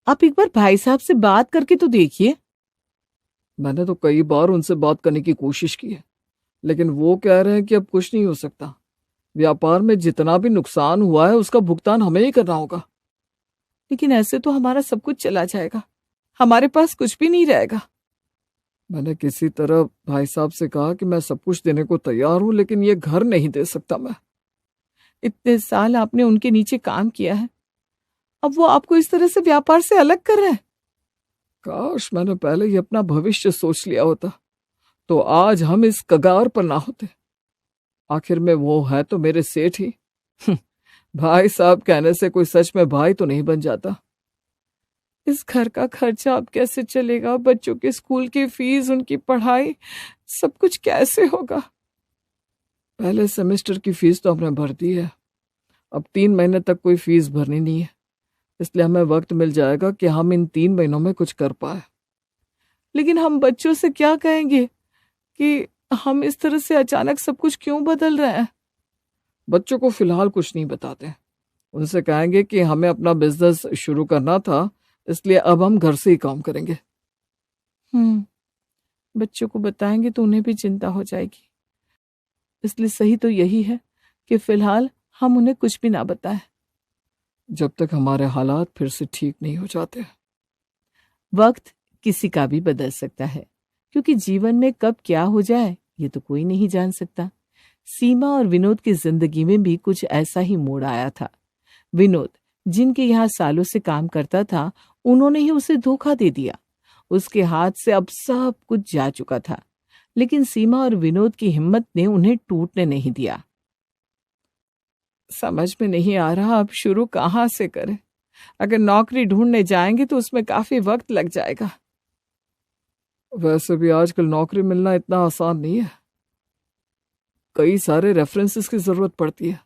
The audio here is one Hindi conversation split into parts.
आप एक बार भाई साहब से बात करके तो देखिए। मैंने तो कई बार उनसे बात करने की कोशिश की है, लेकिन वो कह रहे हैं कि अब कुछ नहीं हो सकता। व्यापार में जितना भी नुकसान हुआ है उसका भुगतान हमें ही करना होगा। लेकिन ऐसे तो हमारा सब कुछ चला जाएगा, हमारे पास कुछ भी नहीं रहेगा। मैंने किसी तरह भाई साहब से कहा कि मैं सब कुछ देने को तैयार हूं, लेकिन ये घर नहीं दे सकता मैं। इतने साल आपने उनके नीचे काम किया है, अब वो आपको इस तरह से व्यापार से अलग कर रहे हैं। काश मैंने पहले ही अपना भविष्य सोच लिया होता, तो आज हम इस कगार पर ना होते। आखिर में वो है तो मेरे सेठ ही। भाई साहब कहने से कोई सच में भाई तो नहीं बन जाता। इस घर का खर्चा अब कैसे चलेगा, बच्चों के स्कूल की फीस, उनकी पढ़ाई, सब कुछ कैसे होगा। पहले सेमेस्टर की फीस तो हमने भर दी है, अब 3 महीने तक कोई फीस भरनी नहीं है, इसलिए हमें वक्त मिल जाएगा कि हम इन 3 महीनों में कुछ कर पाए। लेकिन हम बच्चों से क्या कहेंगे कि हम इस तरह से अचानक सब कुछ क्यों बदल रहे हैं। बच्चों को फिलहाल कुछ नहीं बताते, उनसे कहेंगे कि हमें अपना बिजनेस शुरू करना था, इसलिए अब हम घर से ही काम करेंगे। बच्चों को बताएंगे तो उन्हें भी चिंता हो जाएगी, इसलिए सही तो यही है कि फिलहाल हम उन्हें कुछ भी ना बताएं। जब तक हमारे हालात फिर से ठीक नहीं हो जाते। वक्त किसी का भी बदल सकता है, क्योंकि जीवन में कब क्या हो जाए ये तो कोई नहीं जान सकता। सीमा और विनोद की जिंदगी में भी कुछ ऐसा ही मोड़ आया था। विनोद, जिनके यहाँ सालों से काम करता था, उन्होंने ही उसे धोखा दे दिया। उसके हाथ से अब सब कुछ जा चुका था, लेकिन सीमा और विनोद की हिम्मत ने उन्हें टूटने नहीं दिया। समझ में नहीं आ रहा अब शुरू कहाँ से करें। अगर नौकरी ढूंढने जाएंगे तो उसमें काफी वक्त लग जाएगा। वैसे भी आजकल नौकरी मिलना इतना आसान नहीं है, कई सारे रेफरेंसेस की जरूरत पड़ती है।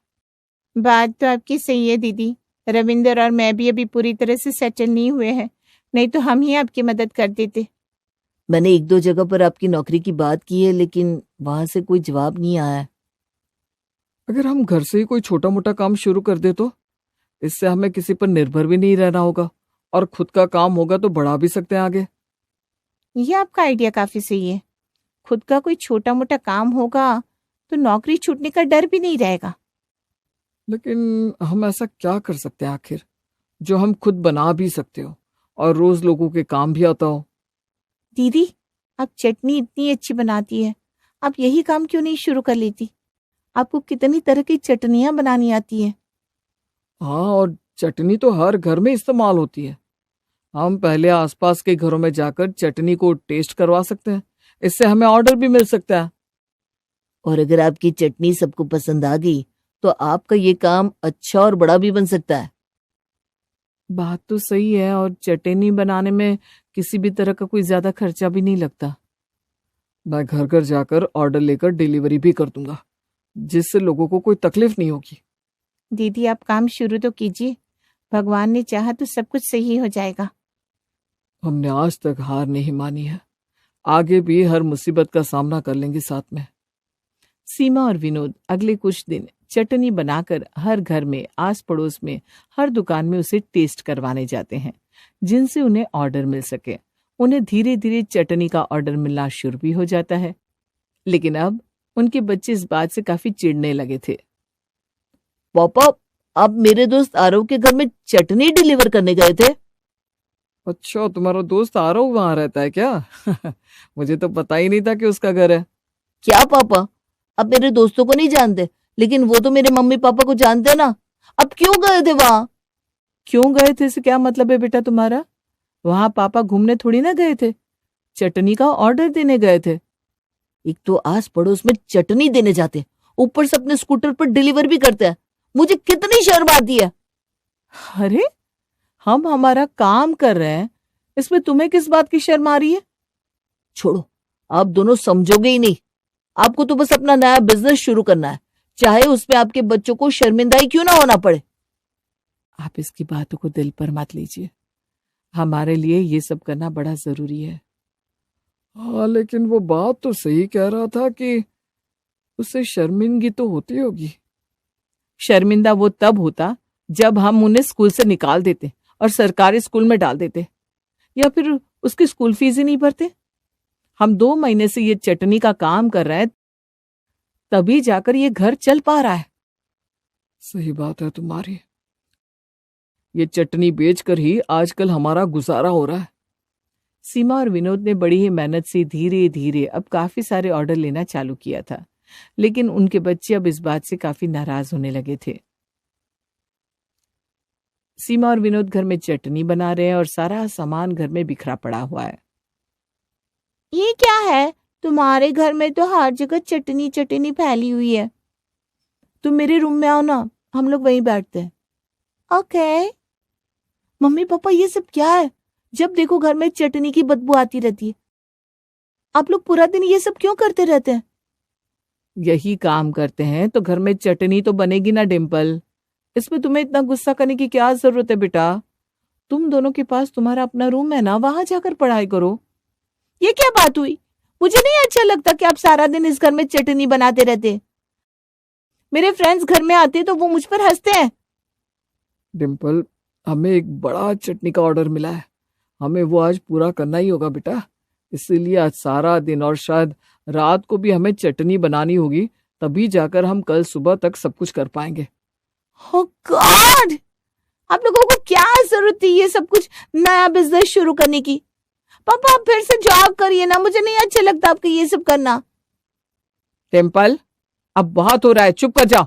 बात तो आपकी सही है दीदी। रविंदर और मैं भी अभी पूरी तरह से सेटल नहीं हुए हैं, नहीं तो हम ही आपकी मदद कर देते। मैंने 1-2 जगह पर आपकी नौकरी की बात की है, लेकिन वहां से कोई जवाब नहीं आया है। अगर हम घर से ही कोई छोटा मोटा काम शुरू कर दे तो इससे हमें किसी पर निर्भर भी नहीं रहना होगा, और खुद का काम होगा तो बढ़ा भी सकते हैं आगे। ये आपका आइडिया काफी सही है। खुद का कोई छोटा मोटा काम होगा तो नौकरी छूटने का डर भी नहीं रहेगा। लेकिन हम ऐसा क्या कर सकते हैं आखिर, जो हम खुद बना भी सकते हो और रोज लोगों के काम भी आता हो। दीदी, आप चटनी इतनी अच्छी बनाती है, आप यही काम क्यों नहीं शुरू कर लेती? आपको कितनी तरह की चटनियां बनानी आती है। हाँ, और चटनी तो हर घर में इस्तेमाल होती है। हम पहले आसपास के घरों में जाकर चटनी को टेस्ट करवा सकते हैं, इससे हमें ऑर्डर भी मिल सकता है। और अगर आपकी चटनी सबको पसंद आ गई तो आपका ये काम अच्छा और बड़ा भी बन सकता है। बात तो सही है, और चटनी बनाने में किसी भी तरह का कोई ज्यादा खर्चा भी नहीं लगता। मैं घर घर जाकर ऑर्डर लेकर डिलीवरी भी कर दूंगा, जिससे लोगों को कोई तकलीफ नहीं होगी। दीदी, आप काम शुरू तो कीजिए, भगवान ने चाहा तो सब कुछ सही हो जाएगा। हमने आज तक हार नहीं मानी है, आगे भी हर मुसीबत का सामना कर लेंगे साथ में। सीमा और विनोद अगले कुछ दिन चटनी बनाकर हर घर में, आस पड़ोस में, हर दुकान में उसे टेस्ट करवाने जाते हैं, जिनसे उन्हें ऑर्डर मिल सके। उन्हें धीरे धीरे चटनी का ऑर्डर मिलना शुरू भी हो जाता है। लेकिन अब उनके बच्चे इस बात से काफी चिढ़ने लगे थे। पापा, आप मेरे दोस्त आरव के घर में चटनी डिलीवर करने गए थे? अच्छा, तुम्हारा दोस्त आरव वहां रहता है क्या? मुझे तो पता ही नहीं था कि उसका घर है। क्या पापा, आप मेरे दोस्तों को नहीं जानते, लेकिन वो तो मेरे मम्मी पापा को जानते हैं ना। अब क्यों गए थे वहां? क्यों गए थे से क्या मतलब है बेटा तुम्हारा? वहां पापा घूमने थोड़ी ना गए थे, चटनी का ऑर्डर देने गए थे। एक तो आस पड़ोस में चटनी देने जाते, ऊपर से अपने स्कूटर पर डिलीवर भी करते हैं। मुझे कितनी शर्म आती है। अरे, हम हमारा काम कर रहे हैं, इसमें तुम्हें किस बात की शर्म आ रही है? छोड़ो, आप दोनों समझोगे ही नहीं। आपको तो बस अपना नया बिजनेस शुरू करना है, चाहे उसमें आपके बच्चों को शर्मिंदाई क्यों ना होना पड़े। आप इसकी बातों को दिल पर मत लीजिए, हमारे लिए ये सब करना बड़ा जरूरी है। हाँ, लेकिन वो बात तो सही कह रहा था कि उससे शर्मिंदगी तो होती होगी। शर्मिंदा वो तब होता जब हम उन्हें स्कूल से निकाल देते और सरकारी स्कूल में डाल देते, या फिर उसकी स्कूल फीस ही नहीं भरते। हम 2 महीने से ये चटनी का काम कर रहे हैं, तभी जाकर ये घर चल पा रहा है। सही बात है तुम्हारी। ये चटनी बेचकर ही आजकल हमारा गुजारा हो रहा है। सीमा और विनोद ने बड़ी ही मेहनत से धीरे धीरे अब काफी सारे ऑर्डर लेना चालू किया था, लेकिन उनके बच्चे अब इस बात से काफी नाराज होने लगे थे। सीमा और विनोद घर में चटनी बना रहे हैं और सारा सामान घर में बिखरा पड़ा हुआ है। ये क्या है? तुम्हारे घर में तो हर जगह चटनी चटनी फैली हुई है। तुम मेरे रूम में आओ ना, हम लोग वहीं बैठते हैं। ओके। मम्मी पापा, ये सब क्या है? जब देखो घर में चटनी की बदबू आती रहती है। आप लोग पूरा दिन ये सब क्यों करते रहते हैं? यही काम करते हैं तो घर में चटनी तो बनेगी ना डिम्पल। इसमें तुम्हें इतना गुस्सा करने की क्या जरूरत है बेटा? तुम दोनों के पास तुम्हारा अपना रूम है ना, वहां जाकर पढ़ाई करो। ये क्या बात हुई? मुझे नहीं अच्छा लगता कि आप सारा दिन इस घर में चटनी बनाते रहते। मेरे फ्रेंड्स घर में आते तो वो मुझ पर हंसते हैं। डिम्पल, हमें एक बड़ा चटनी का ऑर्डर मिला है, हमें वो आज पूरा करना ही होगा बेटा। इसीलिए आज सारा दिन और शायद रात को भी हमें चटनी बनानी होगी, तभी जाकर हम कल सुबह तक सब कुछ कर पाएंगे। Oh God! आप लोगों को क्या जरूरत थी ये सब कुछ नया बिजनेस शुरू करने की? पापा, आप फिर से जॉब करिए ना, मुझे नहीं अच्छा लगता आपका ये सब करना। टेम्पल, अब बहुत हो रहा है, चुप कर जाओ।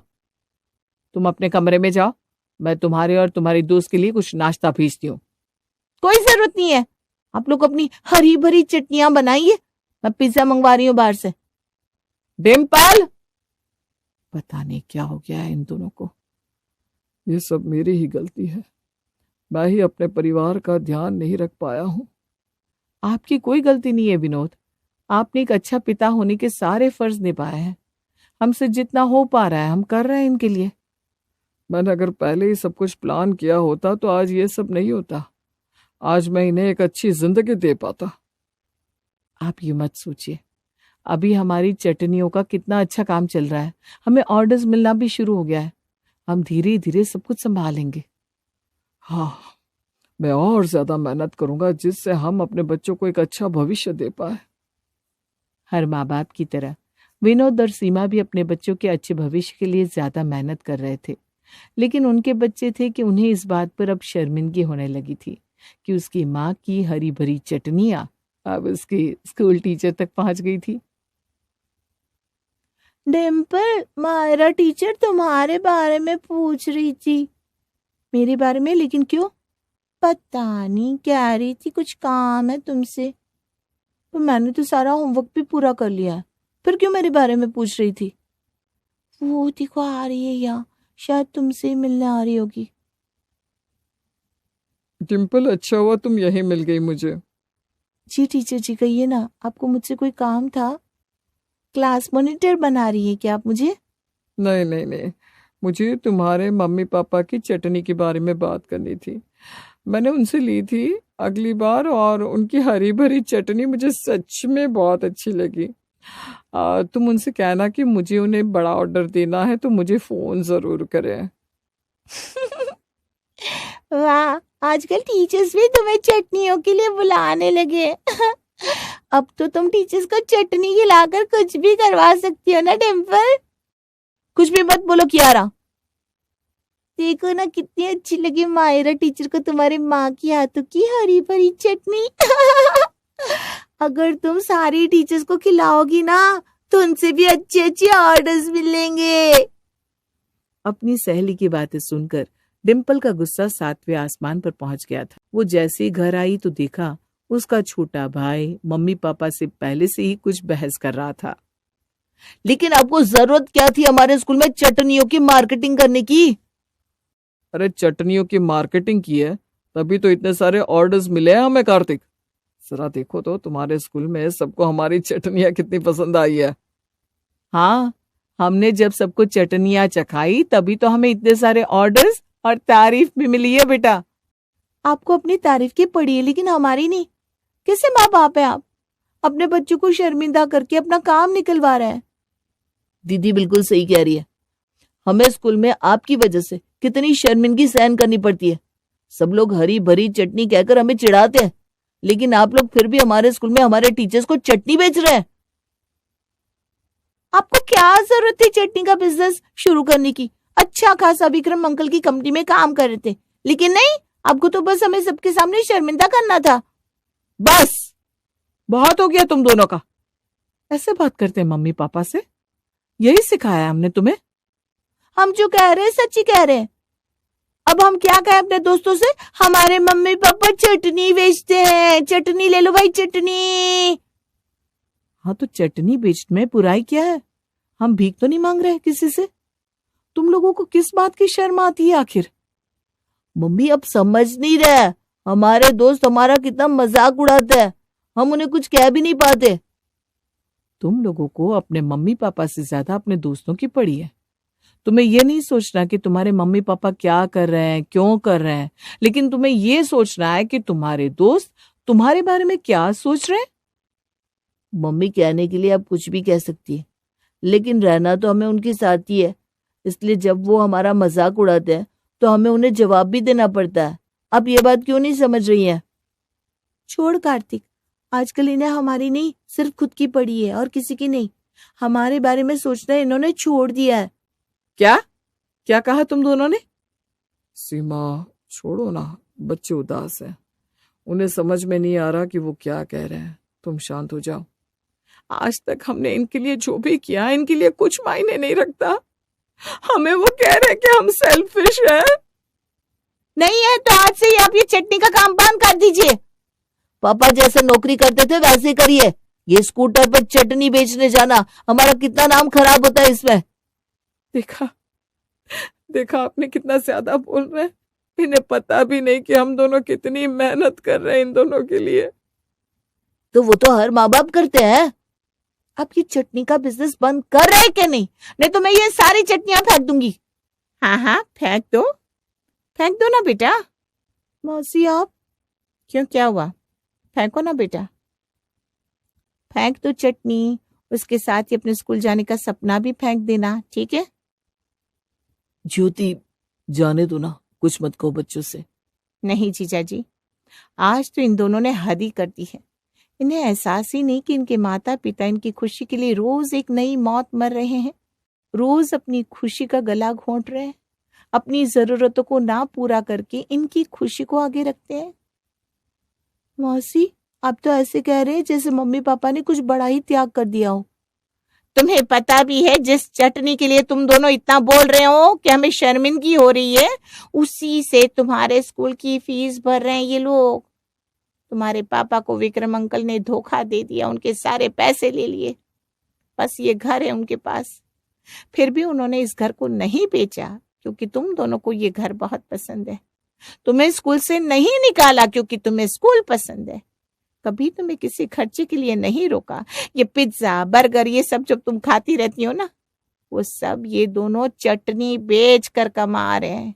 तुम अपने कमरे में जाओ, मैं तुम्हारे और तुम्हारी दोस्त के लिए कुछ नाश्ता भेजती हूँ। कोई जरूरत नहीं है, आप लोग अपनी हरी भरी चटनियां बनाइए, मैं पिज्जा मंगवा रही हूँ बाहर से। डिम्पल, पता नहीं क्या हो गया है इन दोनों को। ये सब मेरी ही गलती है, मैं ही अपने परिवार का ध्यान नहीं रख पाया हूँ। आपकी कोई गलती नहीं है विनोद, आपने एक अच्छा पिता होने के सारे फर्ज निभाए हैं। हमसे जितना हो पा रहा है हम कर रहे हैं इनके लिए। मैंने अगर पहले ही सब कुछ प्लान किया होता तो आज ये सब नहीं होता, आज मैं इन्हें एक अच्छी जिंदगी दे पाता। आप ये मत सोचिए, अभी हमारी चटनियों का कितना अच्छा काम चल रहा है, हमें ऑर्डर्स मिलना भी शुरू हो गया है, हम धीरे धीरे सब कुछ संभालेंगे। हाँ, मैं और ज्यादा मेहनत करूंगा जिससे हम अपने बच्चों को एक अच्छा भविष्य दे पाए। हर माँ बाप की तरह विनोद और सीमा भी अपने बच्चों के अच्छे भविष्य के लिए ज्यादा मेहनत कर रहे थे, लेकिन उनके बच्चे थे कि उन्हें इस बात पर अब शर्मिंदगी होने लगी थी कि उसकी माँ की हरी भरी चटनियां अब उसकी स्कूल टीचर तक पहुंच गई थी। डिम्पल, मायरा टीचर तुम्हारे बारे में पूछ रही थी। मेरे बारे में? लेकिन क्यों? पता नहीं, कह रही थी कुछ काम है तुमसे। पर मैंने तो सारा होमवर्क भी पूरा कर लिया है, फिर क्यों मेरे बारे में पूछ रही थी? वो देखो आ रही है, या शायद तुमसे ही मिलने आ रही होगी। डिम्पल, अच्छा हुआ तुम यहीं मिल गई मुझे। जी टीचर जी, कहिए ना, आपको मुझसे कोई काम था? क्लास मॉनिटर बना रही है क्या आप मुझे? नहीं नहीं नहीं, मुझे तुम्हारे मम्मी पापा की चटनी के बारे में बात करनी थी। मैंने उनसे ली थी अगली बार और उनकी हरी भरी चटनी मुझे सच में बहुत अच्छी लगी। तुम उनसे कहना कि मुझे उन्हें बड़ा ऑर्डर देना है तो मुझे फोन जरूर करें। वाह, आजकल टीचर्स भी तुम्हें चटनियों के लिए बुलाने लगे। अब तो तुम टीचर्स को चटनी खिलाकर कुछ भी करवा सकती हो ना डिम्पल? कुछ भी मत बोलो कियारा। देखो ना कितनी अच्छी लगी मायरा टीचर को तुम्हारी माँ की हाथों की हरी भरी चटनी। अगर तुम सारी टीचर्स को खिलाओगी ना तो उनसे भी अच्छे अच्छे ऑर्डर्स मिलेंगे। अपनी सहेली की बातें सुनकर डिम्पल का गुस्सा 7वें आसमान पर पहुंच गया था। वो जैसे ही घर आई तो देखा उसका छोटा भाई मम्मी पापा से पहले से ही कुछ बहस कर रहा था। लेकिन आपको जरूरत क्या थी हमारे स्कूल में चटनियों की मार्केटिंग करने की? अरे चटनियों की मार्केटिंग की है तभी तो इतने सारे ऑर्डर्स मिले हैं हमें कार्तिक। जरा देखो तो तुम्हारे स्कूल में सबको हमारी चटनियां कितनी पसंद आई है। हाँ, हमने जब सबको चटनियां चखाई तभी तो हमें इतने सारे ऑर्डर्स और तारीफ भी मिली है बेटा। आपको अपनी तारीफ की पड़ी है लेकिन हमारी नहीं। कैसे माँ बाप है आप? अपने बच्चों को शर्मिंदा करके अपना काम निकलवा रहे हैं। दीदी बिल्कुल सही कह रही है, हमें स्कूल में आपकी वजह से कितनी शर्मिंदगी सहन करनी पड़ती है। सब लोग हरी भरी चटनी कहकर हमें चिढ़ाते हैं, लेकिन आप लोग फिर भी हमारे स्कूल में हमारे टीचर्स को चटनी बेच रहे हैं। आपको क्या जरूरत थी चटनी का बिजनेस शुरू करने की? अच्छा खासा विक्रम अंकल की कंपनी में काम कर रहे थे, लेकिन नहीं, आपको तो बस हमें सबके सामने शर्मिंदा करना था। बस, बहुत हो गया तुम दोनों का। ऐसे बात करते हैं मम्मी पापा से? यही सिखाया हमने तुम्हें? हम जो कह रहे हैं सच ही कह रहे हैं। अब हम क्या कहें अपने दोस्तों से? हमारे मम्मी पापा चटनी बेचते हैं, चटनी ले लो भाई, चटनी। हाँ, तो चटनी बेचने में बुराई क्या है? हम भीख तो नहीं मांग रहे किसी से। तुम लोगों को किस बात की शर्म आती है आखिर? मम्मी अब समझ नहीं रहे, हमारे दोस्त हमारा कितना मजाक उड़ाते हैं, हम उन्हें कुछ कह भी नहीं पाते। तुम लोगों को अपने मम्मी पापा से ज्यादा अपने दोस्तों की पड़ी है। तुम्हें यह नहीं सोचना कि तुम्हारे मम्मी पापा क्या कर रहे हैं, क्यों कर रहे हैं, लेकिन तुम्हें यह सोचना है कि तुम्हारे दोस्त तुम्हारे बारे में क्या सोच रहे हैं। मम्मी कहने के लिए अब कुछ भी कह सकती है, लेकिन रहना तो हमें उनके साथ ही है, इसलिए जब वो हमारा मजाक उड़ाते हैं तो हमें उन्हें जवाब भी देना पड़ता है। आप ये बात क्यों नहीं समझ रही हैं? छोड़ कार्तिक, आजकल इन्हें हमारी नहीं, सिर्फ खुद की पड़ी है और किसी की नहीं। हमारे बारे में सोचना इन्होंने छोड़ दिया है। क्या क्या कहा तुम दोनों ने? सीमा, छोड़ो ना, बच्चे उदास हैं, उन्हें समझ में नहीं आ रहा कि वो क्या कह रहे हैं। तुम शांत हो जाओ। आज तक हमने इनके लिए जो भी किया, इनके लिए कुछ मायने नहीं रखता। हमें वो कह रहे हैं कि हम सेल्फिश हैं। नहीं है तो आज से ही आप ये चटनी का काम बंद कर दीजिए। पापा जैसे नौकरी करते थे वैसे करिए। ये स्कूटर पर चटनी बेचने जाना, हमारा कितना नाम खराब होता है इसमें। देखा देखा आपने कितना ज्यादा बोल रहे हैं। इन्हें पता भी नहीं कि हम दोनों कितनी मेहनत कर रहे हैं इन दोनों के लिए। तो वो तो हर माँ बाप करते हैं। आप ये चटनी का बिजनेस बंद कर रहे हैं कि नहीं? नहीं तो मैं ये सारी चटनियां फेंक दूंगी। हाँ, फेंक दो ना बेटा। मौसी आप क्यों, क्या हुआ? फेंको ना बेटा, फेंक दो चटनी। उसके साथ ही अपने स्कूल जाने का सपना भी फेंक देना, ठीक है? ज्योति, जाने दो ना, कुछ मत कहो बच्चों से। नहीं जीजा जी, आज तो इन दोनों ने हद ही कर दी है। इन्हें एहसास ही नहीं कि इनके माता पिता इनकी खुशी के लिए रोज एक नई मौत मर रहे हैं, रोज अपनी खुशी का गला घोंट रहे हैं, अपनी जरूरतों को ना पूरा करके इनकी खुशी को आगे रखते हैं। मौसी, आप तो ऐसे कह रहे हैं जैसे मम्मी पापा ने कुछ बड़ा ही त्याग कर दिया हो। तुम्हें पता भी है जिस चटनी के लिए तुम दोनों इतना बोल रहे हो कि हमें शर्मिंदगी हो रही है, उसी से तुम्हारे स्कूल की फीस भर रहे हैं ये लोग। तुम्हारे पापा को विक्रम अंकल ने धोखा दे दिया, उनके सारे पैसे ले लिए, बस ये घर है उनके पास। फिर भी उन्होंने इस घर को नहीं बेचा क्योंकि तुम दोनों को ये घर बहुत पसंद है। तुम्हें स्कूल से नहीं निकाला क्योंकि तुम्हें स्कूल पसंद है। कभी तुम्हें किसी खर्चे के लिए नहीं रोका। ये पिज्जा बर्गर ये सब जब तुम खाती रहती हो ना, वो सब ये दोनों चटनी बेच कर कमा रहे हैं।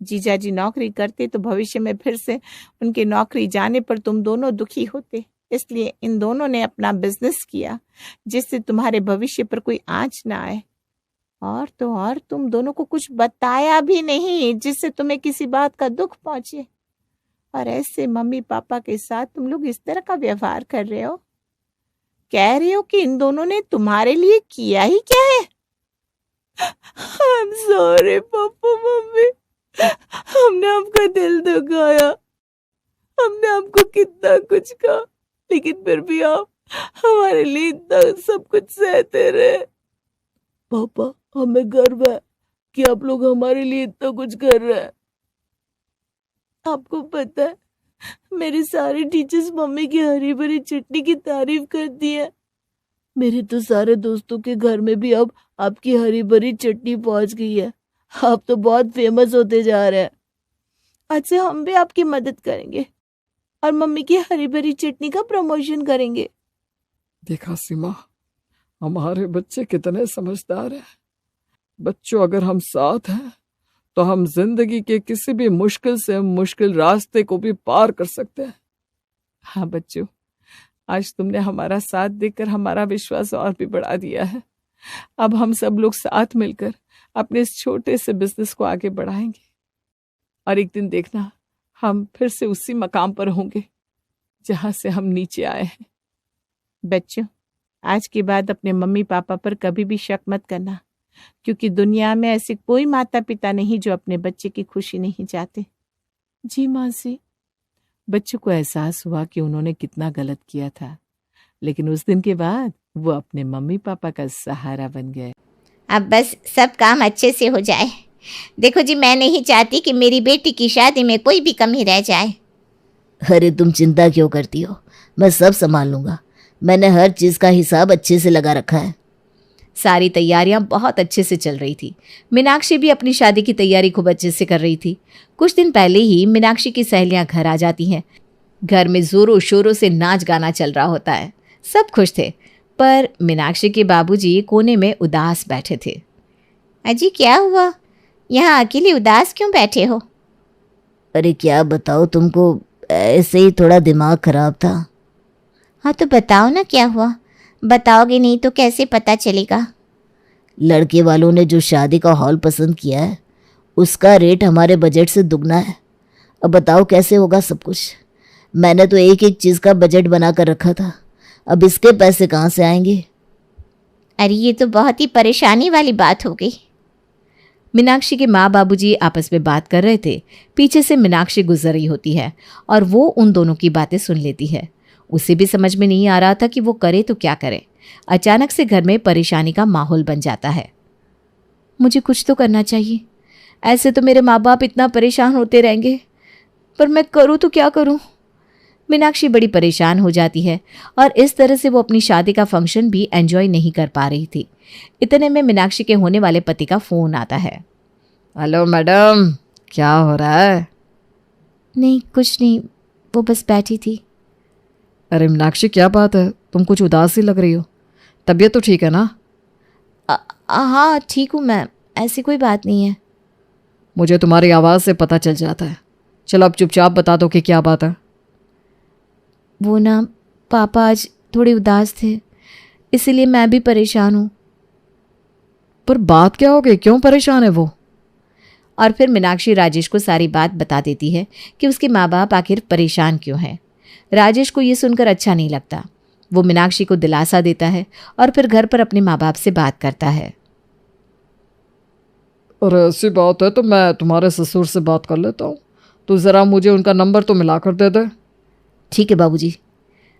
जीजा जी नौकरी करते तो भविष्य में फिर से उनकी नौकरी जाने पर तुम दोनों दुखी होते, इसलिए इन दोनों ने अपना बिजनेस किया जिससे तुम्हारे भविष्य पर कोई आंच ना आए। और तो और तुम दोनों को कुछ बताया भी नहीं जिससे तुम्हें किसी बात का दुख पहुंचे, और ऐसे मम्मी पापा के साथ तुम लोग इस तरह का व्यवहार कर रहे हो। कह रहे हो कि इन दोनों ने तुम्हारे लिए किया ही क्या है। I'm sorry पापा मम्मी, हमने आपका दिल दुखाया, हमने आपको कितना कुछ कहा, लेकिन फिर भी आप हमारे लिए इतना सब कुछ सहते रहे। पापा, हमें गर्व है कि आप लोग हमारे लिए इतना कुछ कर रहे हैं। आपको पता है मेरे सारे टीचर्स मम्मी की हरी भरी चटनी की तारीफ करती है। मेरे तो सारे दोस्तों के घर में भी अब आपकी हरी भरी चटनी पहुंच गई है। आप तो बहुत फेमस होते जा रहे हैं। आज से हम भी आपकी मदद करेंगे और मम्मी की हरी भरी चटनी का प्रमोशन करेंगे। देखा सीमा, हमारे बच्चे कितने समझदार हैं। बच्चों, अगर हम साथ हैं तो हम जिंदगी के किसी भी मुश्किल से मुश्किल रास्ते को भी पार कर सकते हैं। हाँ बच्चों, आज तुमने हमारा साथ देकर हमारा विश्वास और भी बढ़ा दिया है। अब हम सब लोग साथ मिलकर अपने इस छोटे से बिजनेस को आगे बढ़ाएंगे। और एक दिन देखना हम फिर से उसी मकाम पर होंगे जहां से हम नीचे आए हैं। बच्चों, आज के बाद अपने मम्मी पापा पर कभी भी शक मत करना, क्योंकि दुनिया में ऐसे कोई माता पिता नहीं जो अपने बच्चे की खुशी नहीं चाहते। जी मौसी। बच्चों को एहसास हुआ कि उन्होंने कितना गलत किया था, लेकिन उस दिन के बाद वो अपने मम्मी पापा का सहारा बन गए। अब बस सब काम अच्छे से हो जाए। देखो जी, मैं नहीं चाहती कि मेरी बेटी की शादी में कोई भी कमी रह जाए। अरे तुम चिंता क्यों करती हो, मैं सब संभाल लूँगा। मैंने हर चीज़ का हिसाब अच्छे से लगा रखा है। सारी तैयारियां बहुत अच्छे से चल रही थी। मीनाक्षी भी अपनी शादी की तैयारी खूब अच्छे से कर रही थी। कुछ दिन पहले ही मीनाक्षी की सहेलियां घर आ जाती हैं। घर में जोरों शोरों से नाच गाना चल रहा होता है। सब खुश थे, पर मीनाक्षी के बाबूजी कोने में उदास बैठे थे। अजी क्या हुआ, यहाँ अकेले उदास क्यों बैठे हो? अरे क्या बताओ तुमको, ऐसे ही थोड़ा दिमाग खराब था। हाँ तो बताओ ना क्या हुआ। बताओगे नहीं तो कैसे पता चलेगा? लड़के वालों ने जो शादी का हॉल पसंद किया है उसका रेट हमारे बजट से दुगना है। अब बताओ कैसे होगा सब कुछ। मैंने तो एक एक चीज़ का बजट बना कर रखा था, अब इसके पैसे कहाँ से आएंगे? अरे ये तो बहुत ही परेशानी वाली बात हो गई। मीनाक्षी के माँ बाबूजी आपस में बात कर रहे थे। पीछे से मीनाक्षी गुजर रही होती है और वो उन दोनों की बातें सुन लेती है। उसे भी समझ में नहीं आ रहा था कि वो करे तो क्या करे। अचानक से घर में परेशानी का माहौल बन जाता है। मुझे कुछ तो करना चाहिए, ऐसे तो मेरे माँ बाप इतना परेशान होते रहेंगे, पर मैं करूँ तो क्या करूँ। मीनाक्षी बड़ी परेशान हो जाती है और इस तरह से वो अपनी शादी का फंक्शन भी एंजॉय नहीं कर पा रही थी। इतने में मीनाक्षी के होने वाले पति का फ़ोन आता है। हेलो मैडम, क्या हो रहा है? नहीं कुछ नहीं, वो बस बैठी थी। अरे मीनाक्षी क्या बात है, तुम कुछ उदास सी लग रही हो। तबीयत तो ठीक है ना? हाँ ठीक हूँ मैं, ऐसी कोई बात नहीं है। मुझे तुम्हारी आवाज़ से पता चल जाता है। चलो अब चुपचाप बता दो कि क्या बात है। वो ना, पापा आज थोड़े उदास थे, इसीलिए मैं भी परेशान हूँ। पर बात क्या हो गई, क्यों परेशान है वो? और फिर मीनाक्षी राजेश को सारी बात बता देती है कि उसके माँ बाप आखिर परेशान क्यों हैं। राजेश को ये सुनकर अच्छा नहीं लगता। वो मीनाक्षी को दिलासा देता है और फिर घर पर अपने माँ बाप से बात करता है। अरे ऐसी बात है तो मैं तुम्हारे ससुर से बात कर लेता हूँ, तो ज़रा मुझे उनका नंबर तो मिला कर दे दे। ठीक है बाबूजी।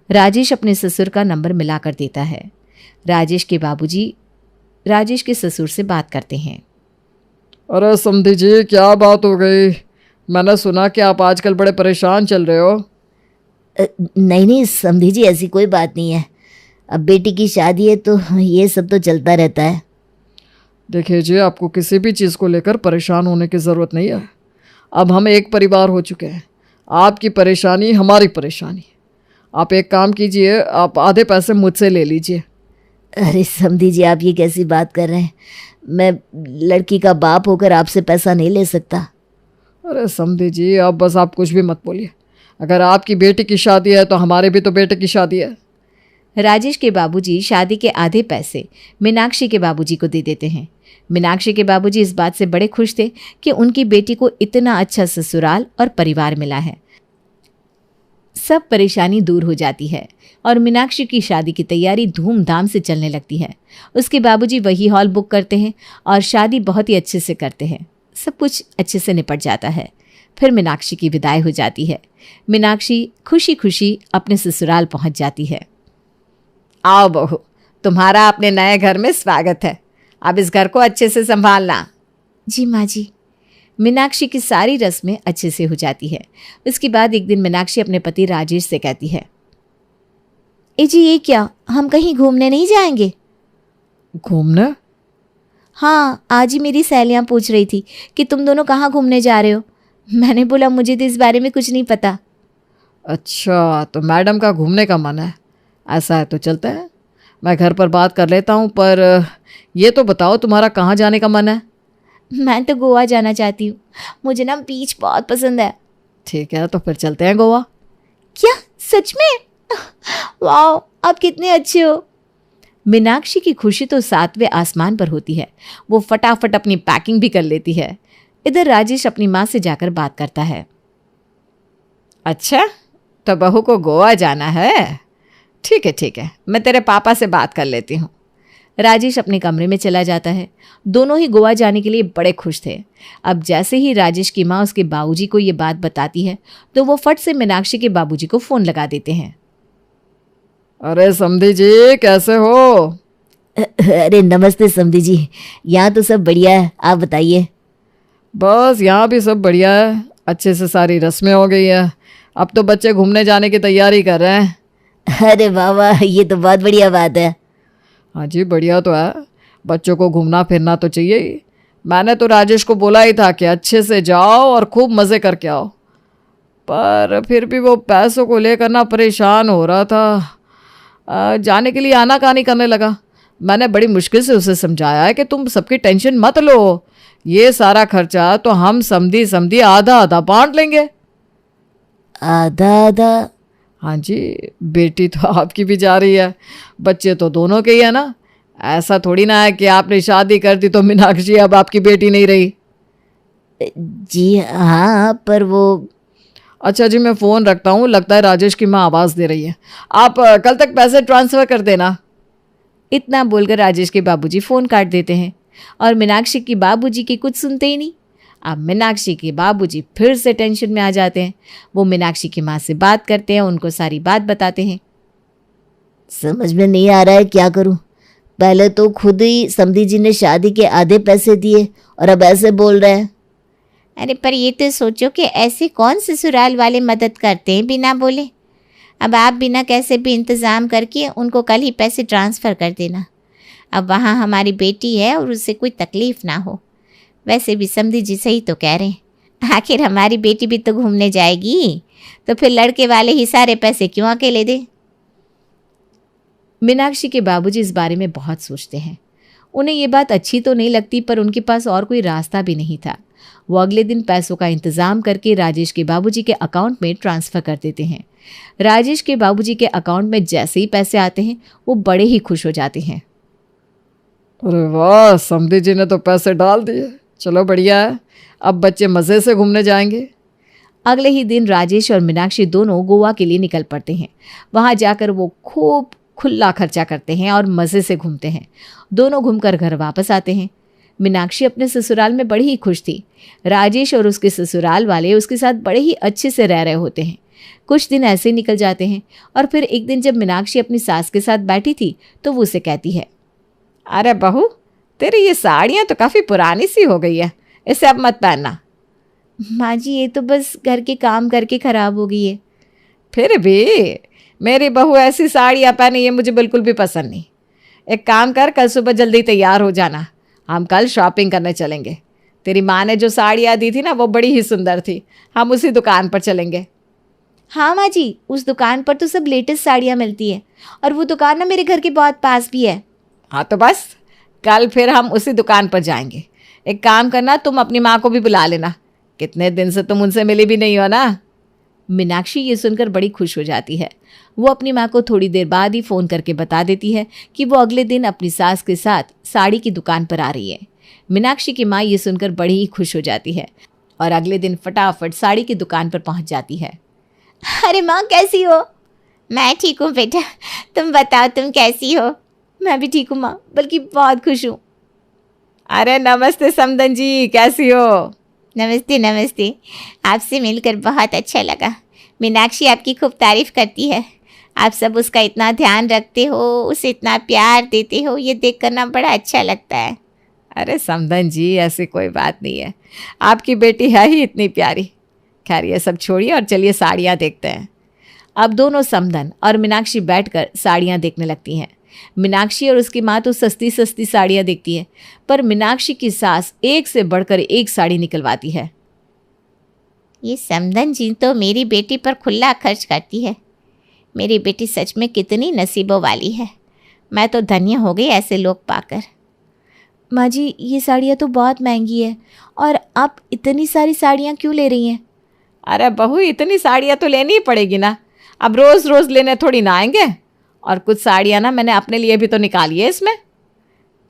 राजेश अपने ससुर का नंबर मिला कर देता है। राजेश के बाबूजी राजेश के ससुर से बात करते हैं। अरे समधी जी, क्या बात हो गई? मैंने सुना कि आप आजकल बड़े परेशान चल रहे हो। नहीं समधी जी, ऐसी कोई बात नहीं है। अब बेटी की शादी है तो ये सब तो चलता रहता है। देखिए जी, आपको किसी भी चीज़ को लेकर परेशान होने की ज़रूरत नहीं है। अब हम एक परिवार हो चुके हैं। आपकी परेशानी हमारी परेशानी। आप एक काम कीजिए, आप आधे पैसे मुझसे ले लीजिए। अरे समधी जी, आप ये कैसी बात कर रहे हैं? मैं लड़की का बाप होकर आपसे पैसा नहीं ले सकता। अरे समधी जी, आप कुछ भी मत बोलिए। अगर आपकी बेटी की शादी है तो हमारे भी तो बेटे की शादी है। राजेश के बाबूजी शादी के आधे पैसे मीनाक्षी के बाबूजी को दे देते हैं। मीनाक्षी के बाबूजी इस बात से बड़े खुश थे कि उनकी बेटी को इतना अच्छा ससुराल और परिवार मिला है। सब परेशानी दूर हो जाती है और मीनाक्षी की शादी की तैयारी धूमधाम से चलने लगती है। उसके बाबूजी वही हॉल बुक करते हैं और शादी बहुत ही अच्छे से करते हैं। सब कुछ अच्छे से निपट जाता है। फिर मीनाक्षी की विदाई हो जाती है। मीनाक्षी खुशी खुशी अपने ससुराल पहुंच जाती है। आओ बहू, तुम्हारा अपने नए घर में स्वागत है। अब इस घर को अच्छे से संभालना। जी माँ जी। मीनाक्षी की सारी रस्में अच्छे से हो जाती है। उसके बाद एक दिन मीनाक्षी अपने पति राजेश से कहती है, ए जी ये क्या, हम कहीं घूमने नहीं जाएंगे? घूमने? हाँ, आज ही मेरी सहेलियाँ पूछ रही थी कि तुम दोनों कहाँ घूमने जा रहे हो। मैंने बोला मुझे तो इस बारे में कुछ नहीं पता। अच्छा, तो मैडम का घूमने का मन है। ऐसा है तो चलते हैं, मैं घर पर बात कर लेता हूँ। पर ये तो बताओ, तुम्हारा कहाँ जाने का मन है? मैं तो गोवा जाना चाहती हूँ। मुझे ना बीच बहुत पसंद है। ठीक है, तो फिर चलते हैं गोवा। क्या सच में? वाह, आप कितने अच्छे हो। मीनाक्षी की खुशी तो 7वें आसमान पर होती है। वो फटाफट अपनी पैकिंग भी कर लेती है। इधर राजेश अपनी माँ से जाकर बात करता है। अच्छा, तो बहू को गोवा जाना है? ठीक है, मैं तेरे पापा से बात कर लेती हूँ। राजेश अपने कमरे में चला जाता है। दोनों ही गोवा जाने के लिए बड़े खुश थे। अब जैसे ही राजेश की माँ उसके बाबूजी को ये बात बताती है तो वो फट से मीनाक्षी के बाबूजी को फ़ोन लगा देते हैं। अरे समधी जी, कैसे हो? अरे नमस्ते समधी जी, यहाँ तो सब बढ़िया है, आप बताइए। बस यहाँ भी सब बढ़िया है, अच्छे से सारी रस्में हो गई है। अब तो बच्चे घूमने जाने की तैयारी कर रहे हैं। अरे वाह वाह, ये तो बहुत बढ़िया बात है। हाँ जी, बढ़िया तो है, बच्चों को घूमना फिरना तो चाहिए ही। मैंने तो राजेश को बोला ही था कि अच्छे से जाओ और खूब मज़े करके आओ, पर फिर भी वो पैसों को लेकर ना परेशान हो रहा था। जाने के लिए आनाकानी करने लगा। मैंने बड़ी मुश्किल से उसे समझाया है कि तुम सबकी टेंशन मत लो, ये सारा खर्चा तो हम समधी समधी आधा आधा बांट लेंगे। आधा आधा? हाँ जी, बेटी तो आपकी भी जा रही है, बच्चे तो दोनों के ही है ना। ऐसा थोड़ी ना है कि आपने शादी कर दी तो मीनाक्षी अब आपकी बेटी नहीं रही। जी हाँ, पर वो... अच्छा जी, मैं फ़ोन रखता हूँ, लगता है राजेश की माँ आवाज़ दे रही है। आप कल तक पैसे ट्रांसफ़र कर देना। इतना बोलकर राजेश के बाबूजी फ़ोन काट देते हैं और मीनाक्षी की बाबूजी की कुछ सुनते ही नहीं। अब मीनाक्षी के बाबूजी फिर से टेंशन में आ जाते हैं। वो मीनाक्षी की माँ से बात करते हैं, उनको सारी बात बताते हैं। समझ में नहीं आ रहा है क्या करूं। पहले तो खुद ही समधी जी ने शादी के आधे पैसे दिए और अब ऐसे बोल रहे हैं। अरे पर ये तो सोचो कि ऐसे कौन ससुराल वाले मदद करते हैं बिना बोले। अब आप बिना कैसे भी इंतज़ाम करके उनको कल ही पैसे ट्रांसफ़र कर देना। अब वहाँ हमारी बेटी है और उससे कोई तकलीफ़ ना हो। वैसे भी समधी जी सही तो कह रहे हैं, आखिर हमारी बेटी भी तो घूमने जाएगी, तो फिर लड़के वाले ही सारे पैसे क्यों अकेले दे। मीनाक्षी के बाबूजी इस बारे में बहुत सोचते हैं। उन्हें ये बात अच्छी तो नहीं लगती, पर उनके पास और कोई रास्ता भी नहीं था। वो अगले दिन पैसों का इंतज़ाम करके राजेश के बाबूजी के अकाउंट में ट्रांसफ़र कर देते हैं। राजेश के बाबूजी के अकाउंट में जैसे ही पैसे आते हैं वो बड़े ही खुश हो जाते हैं। अरे वाह, समधी जी ने तो पैसे डाल दिए, चलो बढ़िया है, अब बच्चे मज़े से घूमने जाएंगे। अगले ही दिन राजेश और मीनाक्षी दोनों गोवा के लिए निकल पड़ते हैं। वहाँ जाकर वो खूब खुला खर्चा करते हैं और मज़े से घूमते हैं। दोनों घूमकर घर वापस आते हैं। मीनाक्षी अपने ससुराल में बड़ी ही खुश थी। राजेश और उसके ससुराल वाले उसके साथ बड़े ही अच्छे से रह रहे होते हैं। कुछ दिन ऐसे निकल जाते हैं और फिर एक दिन जब मीनाक्षी अपनी सास के साथ बैठी थी तो वो उसे कहती है, अरे बहू, तेरी ये साड़ियाँ तो काफ़ी पुरानी सी हो गई है, इसे अब मत पहनना। माँ जी, ये तो बस घर के काम करके ख़राब हो गई है। फिर भी मेरी बहू ऐसी साड़ियाँ पहने ये मुझे बिल्कुल भी पसंद नहीं। एक काम कर, कल सुबह जल्दी तैयार हो जाना, हम कल शॉपिंग करने चलेंगे। तेरी माँ ने जो साड़ियाँ दी थी ना वो बड़ी ही सुंदर थी, हम उसी दुकान पर चलेंगे। हाँ माँ जी, उस दुकान पर तो सब लेटेस्ट साड़ियाँ मिलती है और वो दुकान ना मेरे घर के बहुत पास भी है। हाँ तो बस कल फिर हम उसी दुकान पर जाएंगे। एक काम करना, तुम अपनी माँ को भी बुला लेना, कितने दिन से तुम उनसे मिली भी नहीं हो ना। मीनाक्षी ये सुनकर बड़ी खुश हो जाती है। वो अपनी माँ को थोड़ी देर बाद ही फ़ोन करके बता देती है कि वो अगले दिन अपनी सास के साथ साड़ी की दुकान पर आ रही है। मीनाक्षी की माँ ये सुनकर बड़ी ही खुश हो जाती है और अगले दिन फटाफट साड़ी की दुकान पर पहुँच जाती है। अरे माँ, कैसी हो? मैं ठीक हूँ बेटा, तुम बताओ तुम कैसी हो? मैं भी ठीक हूँ माँ, बल्कि बहुत खुश हूँ। अरे नमस्ते समधन जी, कैसी हो? नमस्ते नमस्ते, आपसे मिलकर बहुत अच्छा लगा। मीनाक्षी आपकी खूब तारीफ़ करती है। आप सब उसका इतना ध्यान रखते हो, उसे इतना प्यार देते हो, ये देख करना बड़ा अच्छा लगता है। अरे समधन जी, ऐसी कोई बात नहीं है, आपकी बेटी है ही इतनी प्यारी। खैर ये सब छोड़िए और चलिए साड़ियाँ देखते हैं। अब दोनों समधन और मीनाक्षी बैठकर साड़ियाँ देखने लगती हैं। मीनाक्षी और उसकी माँ तो सस्ती सस्ती साड़ियाँ देखती है, पर मीनाक्षी की सास एक से बढ़कर एक साड़ी निकलवाती है। ये समधन जी तो मेरी बेटी पर खुला खर्च करती है। मेरी बेटी सच में कितनी नसीबों वाली है। मैं तो धन्य हो गई ऐसे लोग पाकर। माँ जी, ये साड़ियाँ तो बहुत महंगी है और आप इतनी सारी साड़ियाँ क्यों ले रही हैं? अरे बहू, इतनी साड़ियाँ तो लेनी ही पड़ेगी ना, अब रोज़ रोज़ लेने थोड़ी ना आएंगे। और कुछ साड़ियाँ ना मैंने अपने लिए भी तो निकाली है इसमें।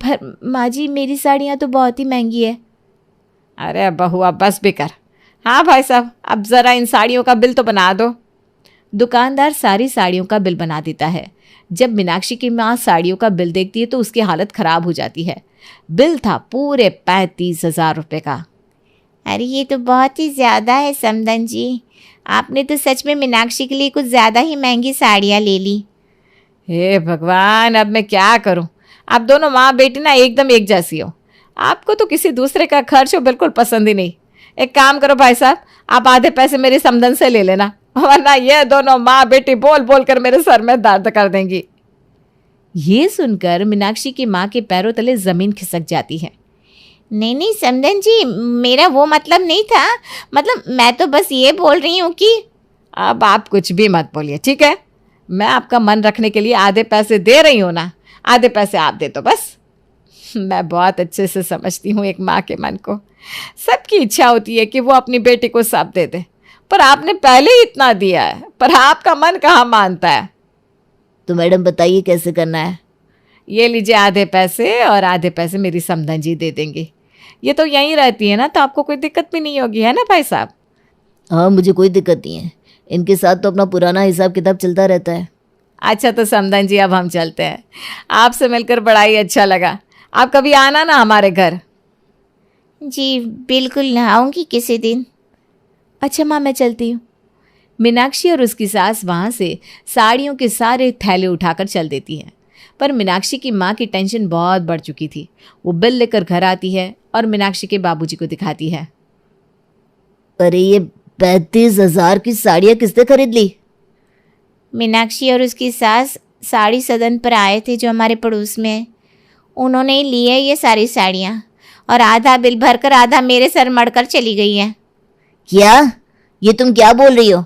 पर माँ जी, मेरी साड़ियाँ तो बहुत ही महंगी है। अरे बहू अब बस भी कर। हाँ भाई साहब, अब ज़रा इन साड़ियों का बिल तो बना दो। दुकानदार सारी साड़ियों का बिल बना देता है। जब मीनाक्षी की माँ साड़ियों का बिल देखती है तो उसकी हालत खराब हो जाती है। बिल था पूरे 35,000 रुपये का। अरे ये तो बहुत ही ज़्यादा है समदन जी, आपने तो सच में मीनाक्षी के लिए कुछ ज़्यादा ही महंगी साड़ियाँ ले ली। हे भगवान, अब मैं क्या करूं? आप दोनों माँ बेटी ना एकदम एक जैसी हो। आपको तो किसी दूसरे का खर्च हो बिल्कुल पसंद ही नहीं। एक काम करो भाई साहब, आप आधे पैसे मेरे समदन से ले लेना, वरना ये दोनों माँ बेटी बोल बोल कर मेरे सर में दर्द कर देंगी। ये सुनकर मीनाक्षी की माँ के पैरों तले जमीन खिसक जाती है। नहीं नहीं समदन जी, मेरा वो मतलब नहीं था, मतलब मैं तो बस ये बोल रही हूँ कि। अब आप कुछ भी मत बोलिए, ठीक है? मैं आपका मन रखने के लिए आधे पैसे दे रही हूँ ना, आधे पैसे आप दे दो बस। मैं बहुत अच्छे से समझती हूँ एक माँ के मन को। सबकी इच्छा होती है कि वो अपनी बेटी को सब दे दे, पर आपने पहले ही इतना दिया है, पर आपका मन कहाँ मानता है। तो मैडम बताइए कैसे करना है? ये लीजिए आधे पैसे, और आधे पैसे मेरी समधन जी दे देंगे। ये तो यहीं रहती है ना, तो आपको कोई दिक्कत भी नहीं होगी, है ना भाई साहब? हाँ, मुझे कोई दिक्कत नहीं है, इनके साथ तो अपना पुराना हिसाब किताब चलता रहता है। अच्छा तो समधन जी अब हम चलते हैं। आपसे मिलकर बड़ा ही अच्छा लगा। आप कभी आना ना हमारे घर। जी बिल्कुल, आऊँगी किसी दिन। अच्छा माँ, मैं चलती हूँ। मीनाक्षी और उसकी सास वहाँ से साड़ियों के सारे थैले उठाकर चल देती हैं। पर मीनाक्षी की माँ की टेंशन बहुत बढ़ चुकी थी। वो बिल लेकर घर आती है और मीनाक्षी के बाबूजी को दिखाती है। अरे ये 35,000 की साड़ियाँ किसने खरीद ली? मीनाक्षी और उसकी सास साड़ी सदन पर आए थे जो हमारे पड़ोस में है, उन्होंने ही ली है ये सारी साड़ियाँ, और आधा बिल भरकर आधा मेरे सर मड़कर चली गई है। क्या? ये तुम क्या बोल रही हो?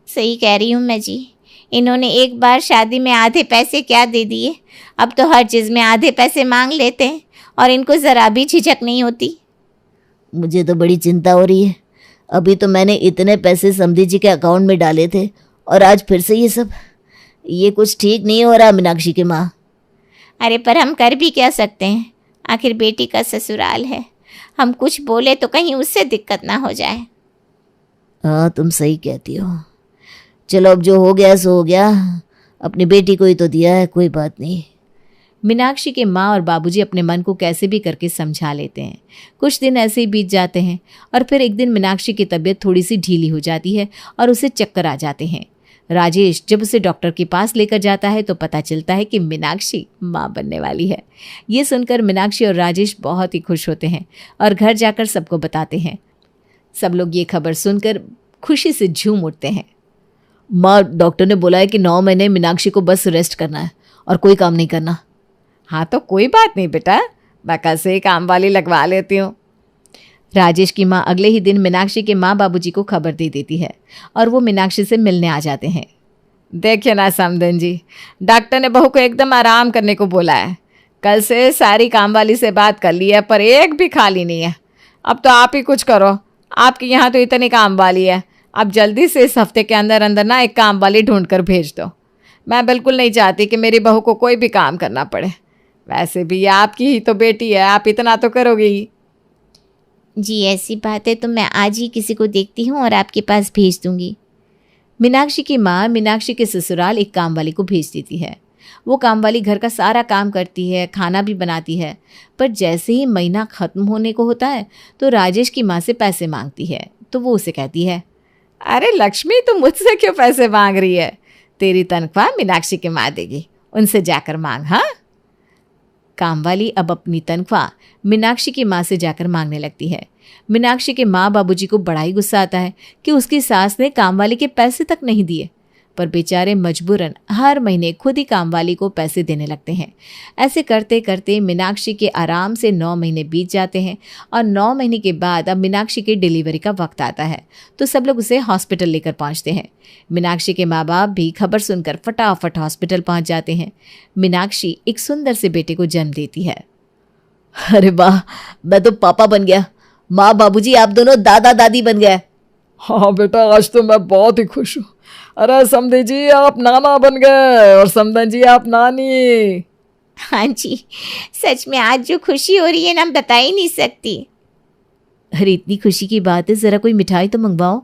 सही कह रही हूँ मैं जी, इन्होंने एक बार शादी में आधे पैसे क्या दे दिए, अब तो हर चीज़ में आधे पैसे मांग लेते हैं और इनको ज़रा भी झिझक नहीं होती। मुझे तो बड़ी चिंता हो रही है। अभी तो मैंने इतने पैसे समधी जी के अकाउंट में डाले थे और आज फिर से ये सब। ये कुछ ठीक नहीं हो रहा मीनाक्षी की माँ। अरे पर हम कर भी क्या सकते हैं, आखिर बेटी का ससुराल है, हम कुछ बोले तो कहीं उससे दिक्कत ना हो जाए। हाँ, तुम सही कहती हो। चलो अब जो हो गया सो हो गया, अपनी बेटी को ही तो दिया है, कोई बात नहीं। मीनाक्षी के माँ और बाबूजी अपने मन को कैसे भी करके समझा लेते हैं। कुछ दिन ऐसे ही बीत जाते हैं और फिर एक दिन मीनाक्षी की तबीयत थोड़ी सी ढीली हो जाती है और उसे चक्कर आ जाते हैं। राजेश जब उसे डॉक्टर के पास लेकर जाता है तो पता चलता है कि मीनाक्षी माँ बनने वाली है। ये सुनकर मीनाक्षी और राजेश बहुत ही खुश होते हैं और घर जाकर सबको बताते हैं। सब लोग ये खबर सुनकर खुशी से झूम उठते हैं। माँ, डॉक्टर ने बोला है कि 9 महीने मीनाक्षी को बस रेस्ट करना है और कोई काम नहीं करना। हाँ तो कोई बात नहीं बेटा, मैं कल से ही काम वाली लगवा लेती हूँ। राजेश की माँ अगले ही दिन मीनाक्षी के माँ बाबूजी को खबर दे देती है और वो मीनाक्षी से मिलने आ जाते हैं। देखिए ना समधन जी, डॉक्टर ने बहू को एकदम आराम करने को बोला है। कल से सारी काम वाली से बात कर ली है, पर एक भी खाली नहीं है। अब तो आप ही कुछ करो, आपके यहाँ तो इतनी काम वाली है। अब जल्दी से इस हफ्ते के अंदर अंदर ना एक काम वाली ढूंढ कर भेज दो। मैं बिल्कुल नहीं चाहती कि मेरी बहू को कोई भी काम करना पड़े। वैसे भी ये आपकी ही तो बेटी है, आप इतना तो करोगे ही। जी ऐसी बात है तो मैं आज ही किसी को देखती हूँ और आपके पास भेज दूँगी। मीनाक्षी की माँ मीनाक्षी के ससुराल एक काम वाली को भेज देती है। वो काम वाली घर का सारा काम करती है, खाना भी बनाती है। पर जैसे ही महीना ख़त्म होने को होता है तो राजेश की माँ से पैसे मांगती है। तो वो उसे कहती है, अरे लक्ष्मी, तुम मुझसे क्यों पैसे मांग रही है? तेरी तनख्वाह मीनाक्षी की माँ देगी, उनसे जाकर मांग। हाँ, कामवाली अब अपनी तनख्वाह मीनाक्षी की माँ से जाकर मांगने लगती है। मीनाक्षी के माँ बाबूजी को बड़ा ही गुस्सा आता है कि उसकी सास ने कामवाली के पैसे तक नहीं दिए, पर बेचारे मजबूरन हर महीने खुद ही कामवाली को पैसे देने लगते हैं। ऐसे करते करते मीनाक्षी के आराम से 9 महीने बीत जाते हैं और 9 महीने के बाद अब मीनाक्षी की डिलीवरी का वक्त आता है तो सब लोग उसे हॉस्पिटल लेकर पहुंचते हैं। मीनाक्षी के माँ बाप भी खबर सुनकर फटाफट हॉस्पिटल पहुंच जाते हैं। मीनाक्षी एक सुंदर से बेटे को जन्म देती है। अरे वाह, मैं तो पापा बन गया। माँ बाबूजी आप दोनों दादा दादी बन गए। हाँ बेटा, आज तो मैं बहुत ही खुश हूँ। अरे समधी जी आप नाना बन गए और समधन जी आप नानी। हाँ जी, सच में आज जो खुशी हो रही है ना, बता ही नहीं सकती। अरे इतनी खुशी की बात है, जरा कोई मिठाई तो मंगवाओ।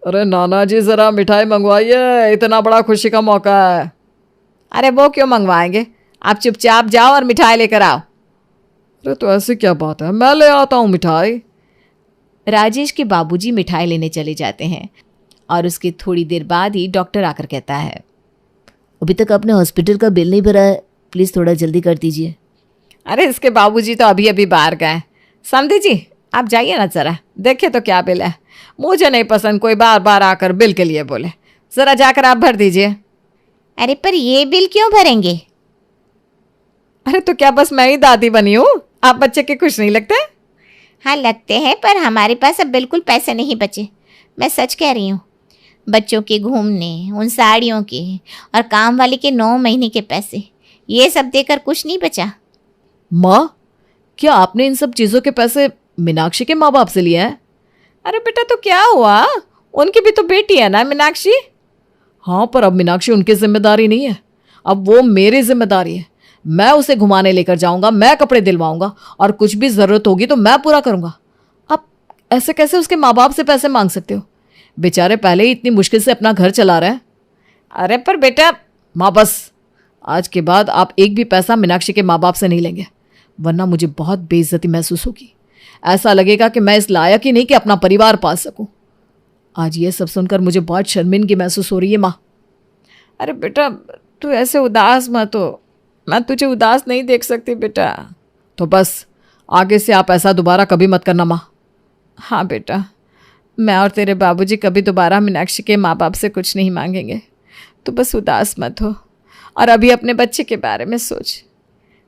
अरे नाना जी जरा मिठाई मंगवाइए, इतना बड़ा खुशी का मौका है। अरे वो क्यों मंगवाएंगे, आप चुपचाप जाओ और मिठाई लेकर आओ। अरे तो ऐसी क्या बात है, मैं ले आता हूँ मिठाई। राजेश के बाबूजी मिठाई लेने चले जाते हैं और उसके थोड़ी देर बाद ही डॉक्टर आकर कहता है, अभी तक आपने हॉस्पिटल का बिल नहीं भरा है, प्लीज थोड़ा जल्दी कर दीजिए। अरे इसके बाबूजी तो अभी अभी बाहर गए। समधी जी आप जाइए ना जरा, देखिए तो क्या बिल है। मुझे नहीं पसंद कोई बार बार आकर बिल के लिए बोले, जरा जाकर आप भर दीजिए। अरे पर ये बिल क्यों भरेंगे? अरे तो क्या बस मैं ही दादी बनी हूँ, आप बच्चे के खुश नहीं लगते? हाँ लगते हैं, पर हमारे पास अब बिल्कुल पैसे नहीं बचे। मैं सच कह रही हूँ, बच्चों के घूमने, उन साड़ियों के और काम वाली के 9 महीने के पैसे, ये सब देकर कुछ नहीं बचा। माँ, क्या आपने इन सब चीज़ों के पैसे मीनाक्षी के माँ बाप से लिए हैं? अरे बेटा तो क्या हुआ, उनकी भी तो बेटी है ना मीनाक्षी। हाँ पर अब मीनाक्षी उनकी जिम्मेदारी नहीं है, अब वो मेरी जिम्मेदारी है। मैं उसे घुमाने लेकर जाऊंगा, मैं कपड़े दिलवाऊंगा और कुछ भी ज़रूरत होगी तो मैं पूरा करूंगा। अब ऐसे कैसे उसके माँ बाप से पैसे मांग सकते हो? बेचारे पहले ही इतनी मुश्किल से अपना घर चला रहे हैं। अरे पर बेटा, माँ बस आज के बाद आप एक भी पैसा मीनाक्षी के माँ बाप से नहीं लेंगे, वरना मुझे बहुत बेइज्जती महसूस होगी। ऐसा लगेगा कि मैं इस लायक ही नहीं कि अपना परिवार पाल सकूं। आज ये सब सुनकर मुझे बहुत शर्मिंदगी महसूस हो रही है माँ। अरे बेटा तू ऐसे उदास मत हो, मैं तुझे उदास नहीं देख सकती बेटा। तो बस आगे से आप ऐसा दोबारा कभी मत करना माँ। हाँ बेटा, मैं और तेरे बाबूजी कभी दोबारा मीनाक्षी के माँ बाप से कुछ नहीं मांगेंगे। तो बस उदास मत हो और अभी अपने बच्चे के बारे में सोच।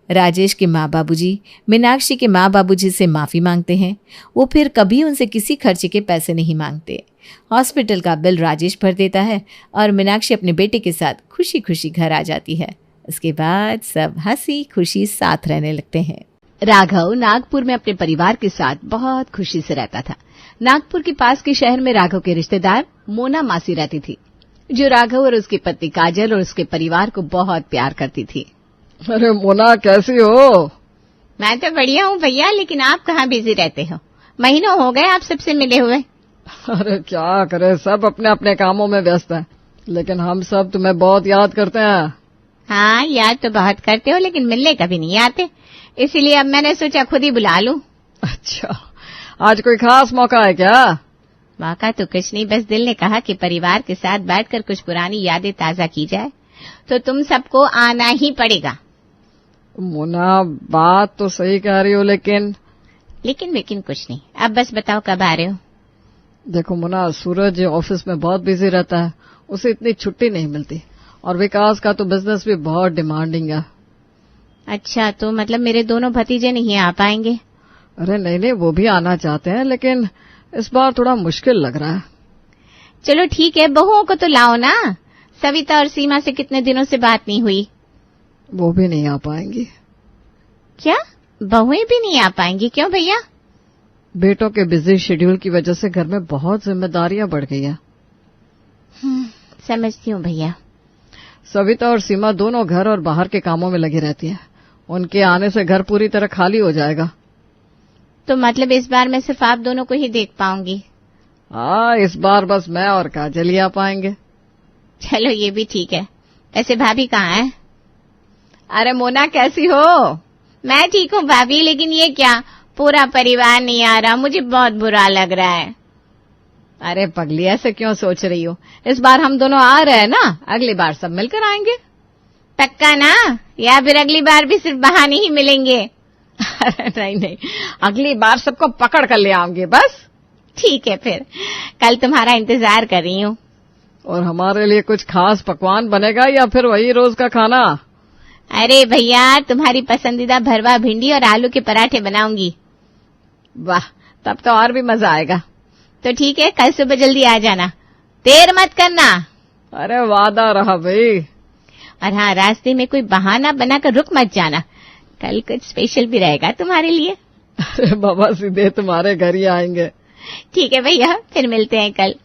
राजेश के माँ बाबूजी मीनाक्षी के माँ बाबूजी से माफ़ी मांगते हैं। वो फिर कभी उनसे किसी खर्चे के पैसे नहीं मांगते। हॉस्पिटल का बिल राजेश भर देता है और मीनाक्षी अपने बेटे के साथ खुशी खुशी घर आ जाती है। उसके बाद सब हंसी खुशी साथ रहने लगते हैं। राघव नागपुर में अपने परिवार के साथ बहुत खुशी से रहता था। नागपुर के पास के शहर में राघव के रिश्तेदार मोना मासी रहती थी, जो राघव और उसकी पत्नी काजल और उसके परिवार को बहुत प्यार करती थी। अरे मोना कैसी हो? मैं तो बढ़िया हूँ भैया, लेकिन आप कहाँ बिजी रहते हो? महीनों हो गए आप सबसे मिले हुए। अरे क्या करे, सब अपने अपने कामों में व्यस्त हैं, लेकिन हम सब तुम्हें बहुत याद करते हैं। हाँ याद तो बहुत करते हो, लेकिन मिलने कभी नहीं आते, इसीलिए अब मैंने सोचा खुद ही बुला लूं। अच्छा, आज कोई खास मौका है क्या? मौका तो कुछ नहीं, बस दिल ने कहा कि परिवार के साथ बैठकर कुछ पुरानी यादें ताजा की जाए, तो तुम सबको आना ही पड़ेगा। मोना बात तो सही कह रही हो, लेकिन कुछ नहीं। अब बस बताओ कब आ रहे हो? देखो मोना, सूरज ऑफिस में बहुत बिजी रहता है, उसे इतनी छुट्टी नहीं मिलती, और विकास का तो बिजनेस भी बहुत डिमांडिंग है। अच्छा, तो मतलब मेरे दोनों भतीजे नहीं आ पाएंगे? अरे नहीं, वो भी आना चाहते हैं, लेकिन इस बार थोड़ा मुश्किल लग रहा है। चलो ठीक है, बहुओं को तो लाओ ना। सविता और सीमा से कितने दिनों से बात नहीं हुई। वो भी नहीं आ पाएंगी। क्या बहुएं भी नहीं आ पाएंगी? क्यों भैया? बेटों के बिजी शेड्यूल की वजह से घर में बहुत जिम्मेदारियां बढ़ गई हैं। समझती हूँ भैया। सविता और सीमा दोनों घर और बाहर के कामों में लगी रहती हैं। उनके आने से घर पूरी तरह खाली हो जाएगा। तो मतलब इस बार मैं सिर्फ आप दोनों को ही देख पाऊंगी? हाँ, इस बार बस मैं और काजल ही आ पाएंगे। चलो ये भी ठीक है। ऐसे भाभी कहाँ है? अरे मोना कैसी हो? मैं ठीक हूँ भाभी, लेकिन ये क्या पूरा परिवार नहीं आ रहा, मुझे बहुत बुरा लग रहा है। अरे पगली, ऐसे क्यों सोच रही हो? इस बार हम दोनों आ रहे हैं ना, अगली बार सब मिलकर आएंगे। पक्का ना? या फिर अगली बार भी सिर्फ बहाने ही मिलेंगे? अरे नहीं, अगली बार सबको पकड़ कर ले आऊंगी बस। ठीक है, फिर कल तुम्हारा इंतजार कर रही हूँ। और हमारे लिए कुछ खास पकवान बनेगा या फिर वही रोज का खाना? अरे भैया, तुम्हारी पसंदीदा भरवा भिंडी और आलू के पराठे बनाऊंगी। वाह, तब तो और भी मजा आएगा। तो ठीक है, कल सुबह जल्दी आ जाना, देर मत करना। अरे वादा रहा भाई। और हाँ, रास्ते में कोई बहाना बनाकर रुक मत जाना, कल कुछ स्पेशल भी रहेगा तुम्हारे लिए। अरे बाबा, सीधे तुम्हारे घर ही आएंगे। ठीक है भैया, फिर मिलते हैं कल।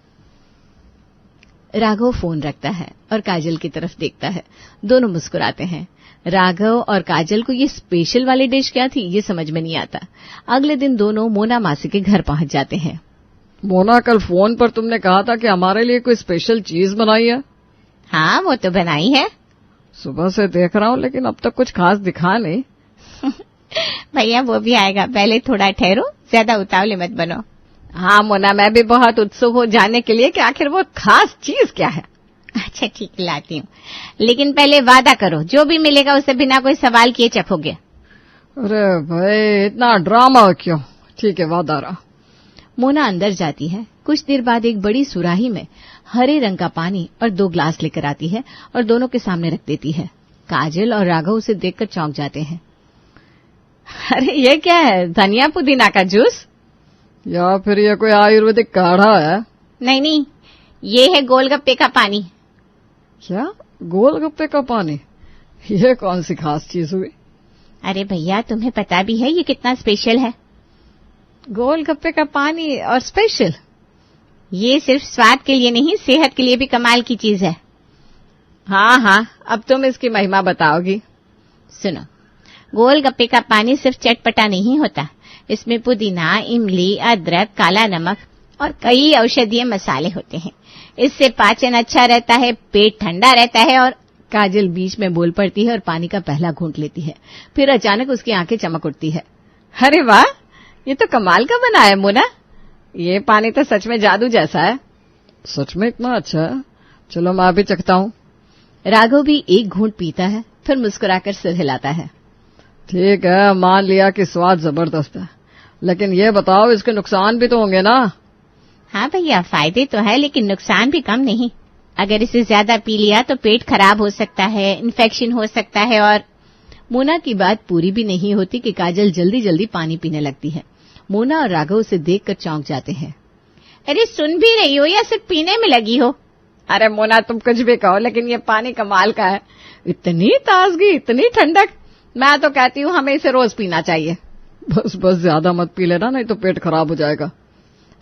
राघव फोन रखता है और काजल की तरफ देखता है। दोनों मुस्कुराते हैं। राघव और काजल को ये स्पेशल वाली डिश क्या थी ये समझ में नहीं आता। अगले दिन दोनों मोना मासी के घर पहुंच जाते हैं। मोना, कल फोन पर तुमने कहा था कि हमारे लिए कोई स्पेशल चीज बनाई है। हाँ, वो तो बनाई है। सुबह से देख रहा हूँ, लेकिन अब तक कुछ खास दिखा नहीं। भैया वो भी आएगा, पहले थोड़ा ठहरो, ज्यादा उतावले मत बनो। हाँ मोना, मैं भी बहुत उत्सुक हूँ जानने के लिए कि आखिर वो खास चीज क्या है। अच्छा ठीक है, लाती हूँ, लेकिन पहले वादा करो जो भी मिलेगा उसे बिना कोई सवाल किए चखोगे। अरे भाई, इतना ड्रामा क्यों? ठीक है, वादा रहा। मोना अंदर जाती है। कुछ देर बाद एक बड़ी सुराही में हरे रंग का पानी और 2 ग्लास लेकर आती है और दोनों के सामने रख देती है। काजल और राघव उसे देखकर चौंक जाते हैं। अरे ये क्या है? धनिया पुदीना का जूस या फिर ये कोई आयुर्वेदिक काढ़ा है? नहीं नहीं, ये है गोलगप्पे का पानी। क्या? गोलगप्पे का पानी? ये कौन सी खास चीज हुई? अरे भैया, तुम्हें पता भी है ये कितना स्पेशल है? गोलगप्पे का पानी और स्पेशल? ये सिर्फ स्वाद के लिए नहीं, सेहत के लिए भी कमाल की चीज है। हाँ, अब तुम इसकी महिमा बताओगी। सुनो, गोलगप्पे का पानी सिर्फ चटपटा नहीं होता, इसमें पुदीना, इमली, अदरक, काला नमक और कई औषधीय मसाले होते हैं। इससे पाचन अच्छा रहता है, पेट ठंडा रहता है। और काजल बीच में बोल पड़ती है और पानी का पहला घूंट लेती है। फिर अचानक उसकी आंखें चमक उठती है। अरे वाह, ये तो कमाल का बना है मोना। ये पानी तो सच में जादू जैसा है। सच में इतना अच्छा है? चलो मैं भी चखता हूँ। राघव भी एक घूंट पीता है, फिर मुस्कुराकर सिर हिलाता है। ठीक है, मान लिया कि स्वाद जबरदस्त है, लेकिन ये बताओ इसके नुकसान भी तो होंगे ना? हाँ भैया, फायदे तो है लेकिन नुकसान भी कम नहीं। अगर इसे ज्यादा पी लिया तो पेट खराब हो सकता है, इन्फेक्शन हो सकता है। और मोना की बात पूरी भी नहीं होती कि काजल जल्दी जल्दी पानी पीने लगती है। मोना और राघव उसे देखकर चौंक जाते हैं। अरे सुन भी रही हो या सिर्फ पीने में लगी हो? अरे मोना, तुम कुछ भी कहो, लेकिन ये पानी कमाल का है। इतनी ताजगी, इतनी ठंडक। मैं तो कहती हूँ हमें इसे रोज पीना चाहिए। बस ज्यादा मत पी लेना, नहीं तो पेट खराब हो जाएगा।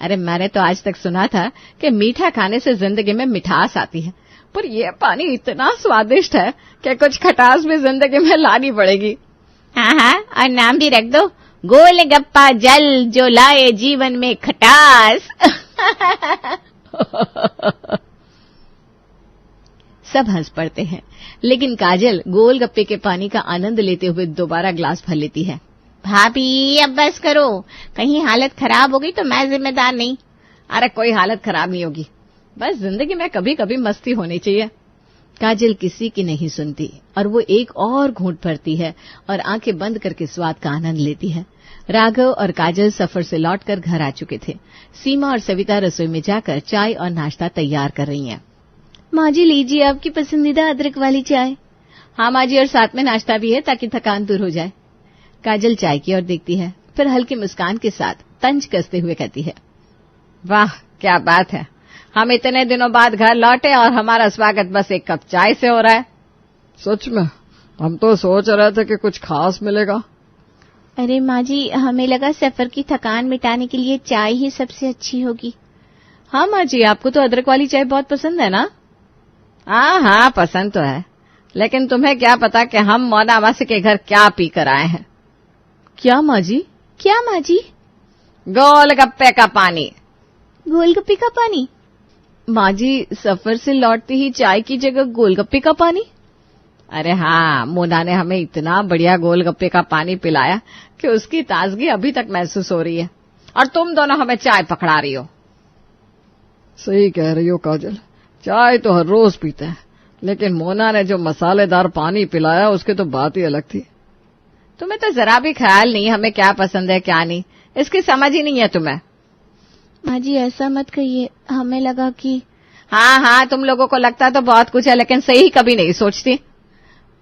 अरे मैंने तो आज तक सुना था कि मीठा खाने से जिंदगी में मिठास आती है, पर ये पानी इतना स्वादिष्ट है कि कुछ खटास भी जिंदगी में लानी पड़ेगी। हाँ, और नाम भी रख दो, गोलगप्पा जल जो लाए जीवन में खटास। सब हंस पड़ते हैं, लेकिन काजल गोलगप्पे के पानी का आनंद लेते हुए दोबारा ग्लास भर लेती है। भाभी अब बस करो, कहीं हालत खराब हो गई तो मैं जिम्मेदार नहीं। अरे कोई हालत खराब नहीं होगी, बस जिंदगी में कभी कभी मस्ती होनी चाहिए। काजल किसी की नहीं सुनती और वो एक और घूंट भरती है और आंखें बंद करके स्वाद का आनंद लेती है। राघव और काजल सफर से लौटकर घर आ चुके थे। सीमा और सविता रसोई में जाकर चाय और नाश्ता तैयार कर रही हैं। माँ जी, लीजिए आपकी पसंदीदा अदरक वाली चाय। हाँ माँ जी, और साथ में नाश्ता भी है ताकि थकान दूर हो जाए। काजल चाय की ओर देखती है, फिर हल्की मुस्कान के साथ तंज कसते हुए कहती है, वाह क्या बात है, हम इतने दिनों बाद घर लौटे और हमारा स्वागत बस एक कप चाय से हो रहा है। सच में? हम तो सोच रहे थे कि कुछ खास मिलेगा। अरे माँ जी, हमें लगा सफर की थकान मिटाने के लिए चाय ही सबसे अच्छी होगी। हाँ माँ जी, आपको तो अदरक वाली चाय बहुत पसंद है ना? हाँ, पसंद तो है, लेकिन तुम्हें क्या पता कि हम मोना मासी के घर क्या पी कर आए हैं। क्या माँ जी? क्या माँ जी? गोलगप्पे का पानी। गोलगप्पे का पानी? माँ जी, सफर से लौटते ही चाय की जगह गोलगप्पे का पानी? अरे हाँ, मोना ने हमें इतना बढ़िया गोलगप्पे का पानी पिलाया कि उसकी ताजगी अभी तक महसूस हो रही है, और तुम दोनों हमें चाय पकड़ा रही हो। सही कह रही हो काजल, चाय तो हर रोज पीते हैं, लेकिन मोना ने जो मसालेदार पानी पिलाया उसकी तो बात ही अलग थी। तुम्हें तो जरा भी ख्याल नहीं हमें क्या पसंद है क्या नहीं, इसकी समझ ही नहीं है तुम्हें। माँ जी ऐसा मत कहिए, हमें लगा कि। हाँ, तुम लोगों को लगता तो बहुत कुछ है, लेकिन सही कभी नहीं सोचती।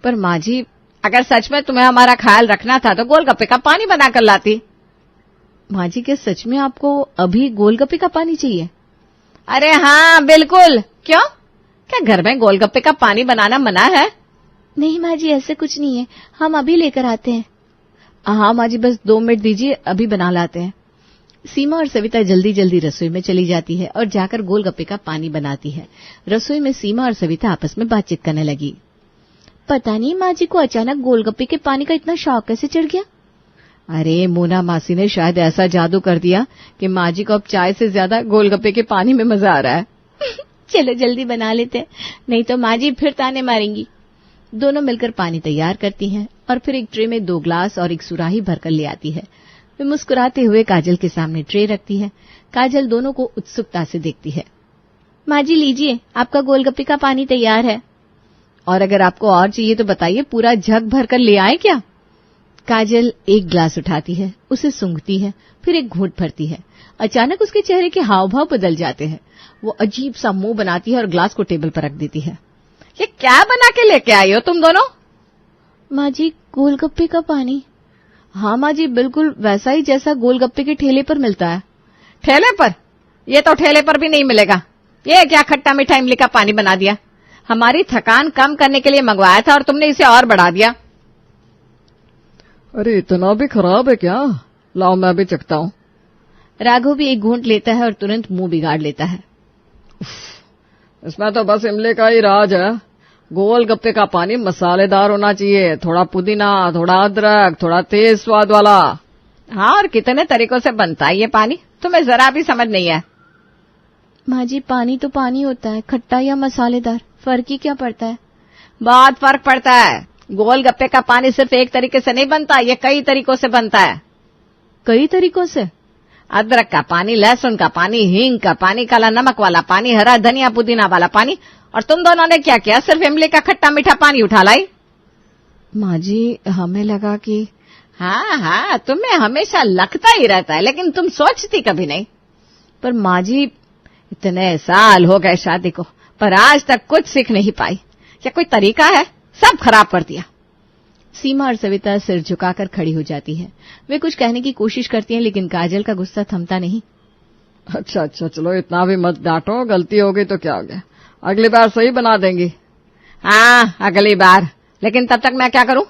पर माँ जी, अगर सच में तुम्हें हमारा ख्याल रखना था तो गोलगप्पे का पानी बनाकर लाती। माँ जी, क्या सच में आपको अभी गोलगप्पे का पानी चाहिए? अरे हाँ बिल्कुल। क्यों, क्या घर में गोलगप्पे का पानी बनाना मना है? नहीं माँ जी, ऐसे कुछ नहीं है, हम अभी लेकर आते हैं। हाँ माँ जी, बस 2 मिनट दीजिए, अभी बना लाते हैं। सीमा और सविता जल्दी जल्दी रसोई में चली जाती है और जाकर गोलगप्पे का पानी बनाती है। रसोई में सीमा और सविता आपस में बातचीत करने लगी। पता नहीं माँ जी को अचानक गोलगप्पे के पानी का इतना शौक कैसे चढ़ गया। अरे मोना मासी ने शायद ऐसा जादू कर दिया कि माँ जी को अब चाय से ज्यादा गोलगप्पे के पानी में मजा आ रहा है। चलो जल्दी बना लेते हैं, नहीं तो माँ जी फिर ताने मारेंगी। दोनों मिलकर पानी तैयार करती हैं और फिर एक ट्रे में 2 ग्लास और एक सुराही भरकर ले आती है। वे मुस्कुराते हुए काजल के सामने ट्रे रखती है। काजल दोनों को उत्सुकता से देखती है। माँ जी लीजिए, आपका गोलगप्पे का पानी तैयार है। और अगर आपको और चाहिए तो बताइए, पूरा जग भर कर ले आए क्या? काजल एक ग्लास उठाती है, उसे सूंघती है, फिर एक घूंट भरती है। अचानक उसके चेहरे के हाव भाव बदल जाते हैं। वो अजीब सा मुंह बनाती है और ग्लास को टेबल पर रख देती है। ये क्या बना के लेके आई हो तुम दोनों? माँ जी गोलगप्पे का पानी। हाँ माँ जी, बिल्कुल वैसा ही जैसा गोलगप्पे के ठेले पर मिलता है। ठेले पर? ये तो ठेले पर भी नहीं मिलेगा। ये क्या खट्टा मीठा इमली का पानी बना दिया। हमारी थकान कम करने के लिए मंगवाया था और तुमने इसे और बढ़ा दिया। अरे इतना भी खराब है क्या? लाओ मैं भी चखता हूँ। राघव भी एक घूंट लेता है और तुरंत मुंह बिगाड़ लेता है। इसमें तो बस इमली का ही राज है। गोलगप्पे का पानी मसालेदार होना चाहिए, थोड़ा पुदीना, थोड़ा अदरक, थोड़ा तेज स्वाद वाला। हाँ, और कितने तरीकों से बनता है ये पानी, तुम्हें जरा भी समझ नहीं है। माँ जी पानी तो पानी होता है, खट्टा या मसालेदार, फर्क ही क्या पड़ता है? बहुत फर्क पड़ता है। गोलगप्पे का पानी सिर्फ एक तरीके से नहीं बनता, ये कई तरीकों से बनता है। कई तरीकों से? अदरक का पानी, लहसुन का पानी, हींग का पानी, काला नमक वाला पानी, हरा धनिया पुदीना वाला पानी। और तुम दोनों ने क्या किया? सिर्फ इमली का खट्टा मीठा पानी उठा लाई। माँ जी हमें लगा कि हाँ, तुम्हें हमेशा लगता ही रहता है, लेकिन तुम सोचती कभी नहीं। पर माँ जी, इतने साल हो गए शादी को, पर आज तक कुछ सीख नहीं पाई। क्या कोई तरीका है? सब खराब कर दिया। सीमा और सविता सिर झुकाकर खड़ी हो जाती है। वे कुछ कहने की कोशिश करती हैं, लेकिन काजल का गुस्सा थमता नहीं। अच्छा, चलो इतना भी मत डांटो, गलती हो गई तो क्या हो गया, अगली बार सही बना देंगी। हाँ, अगली बार। लेकिन तब तक मैं क्या करूं?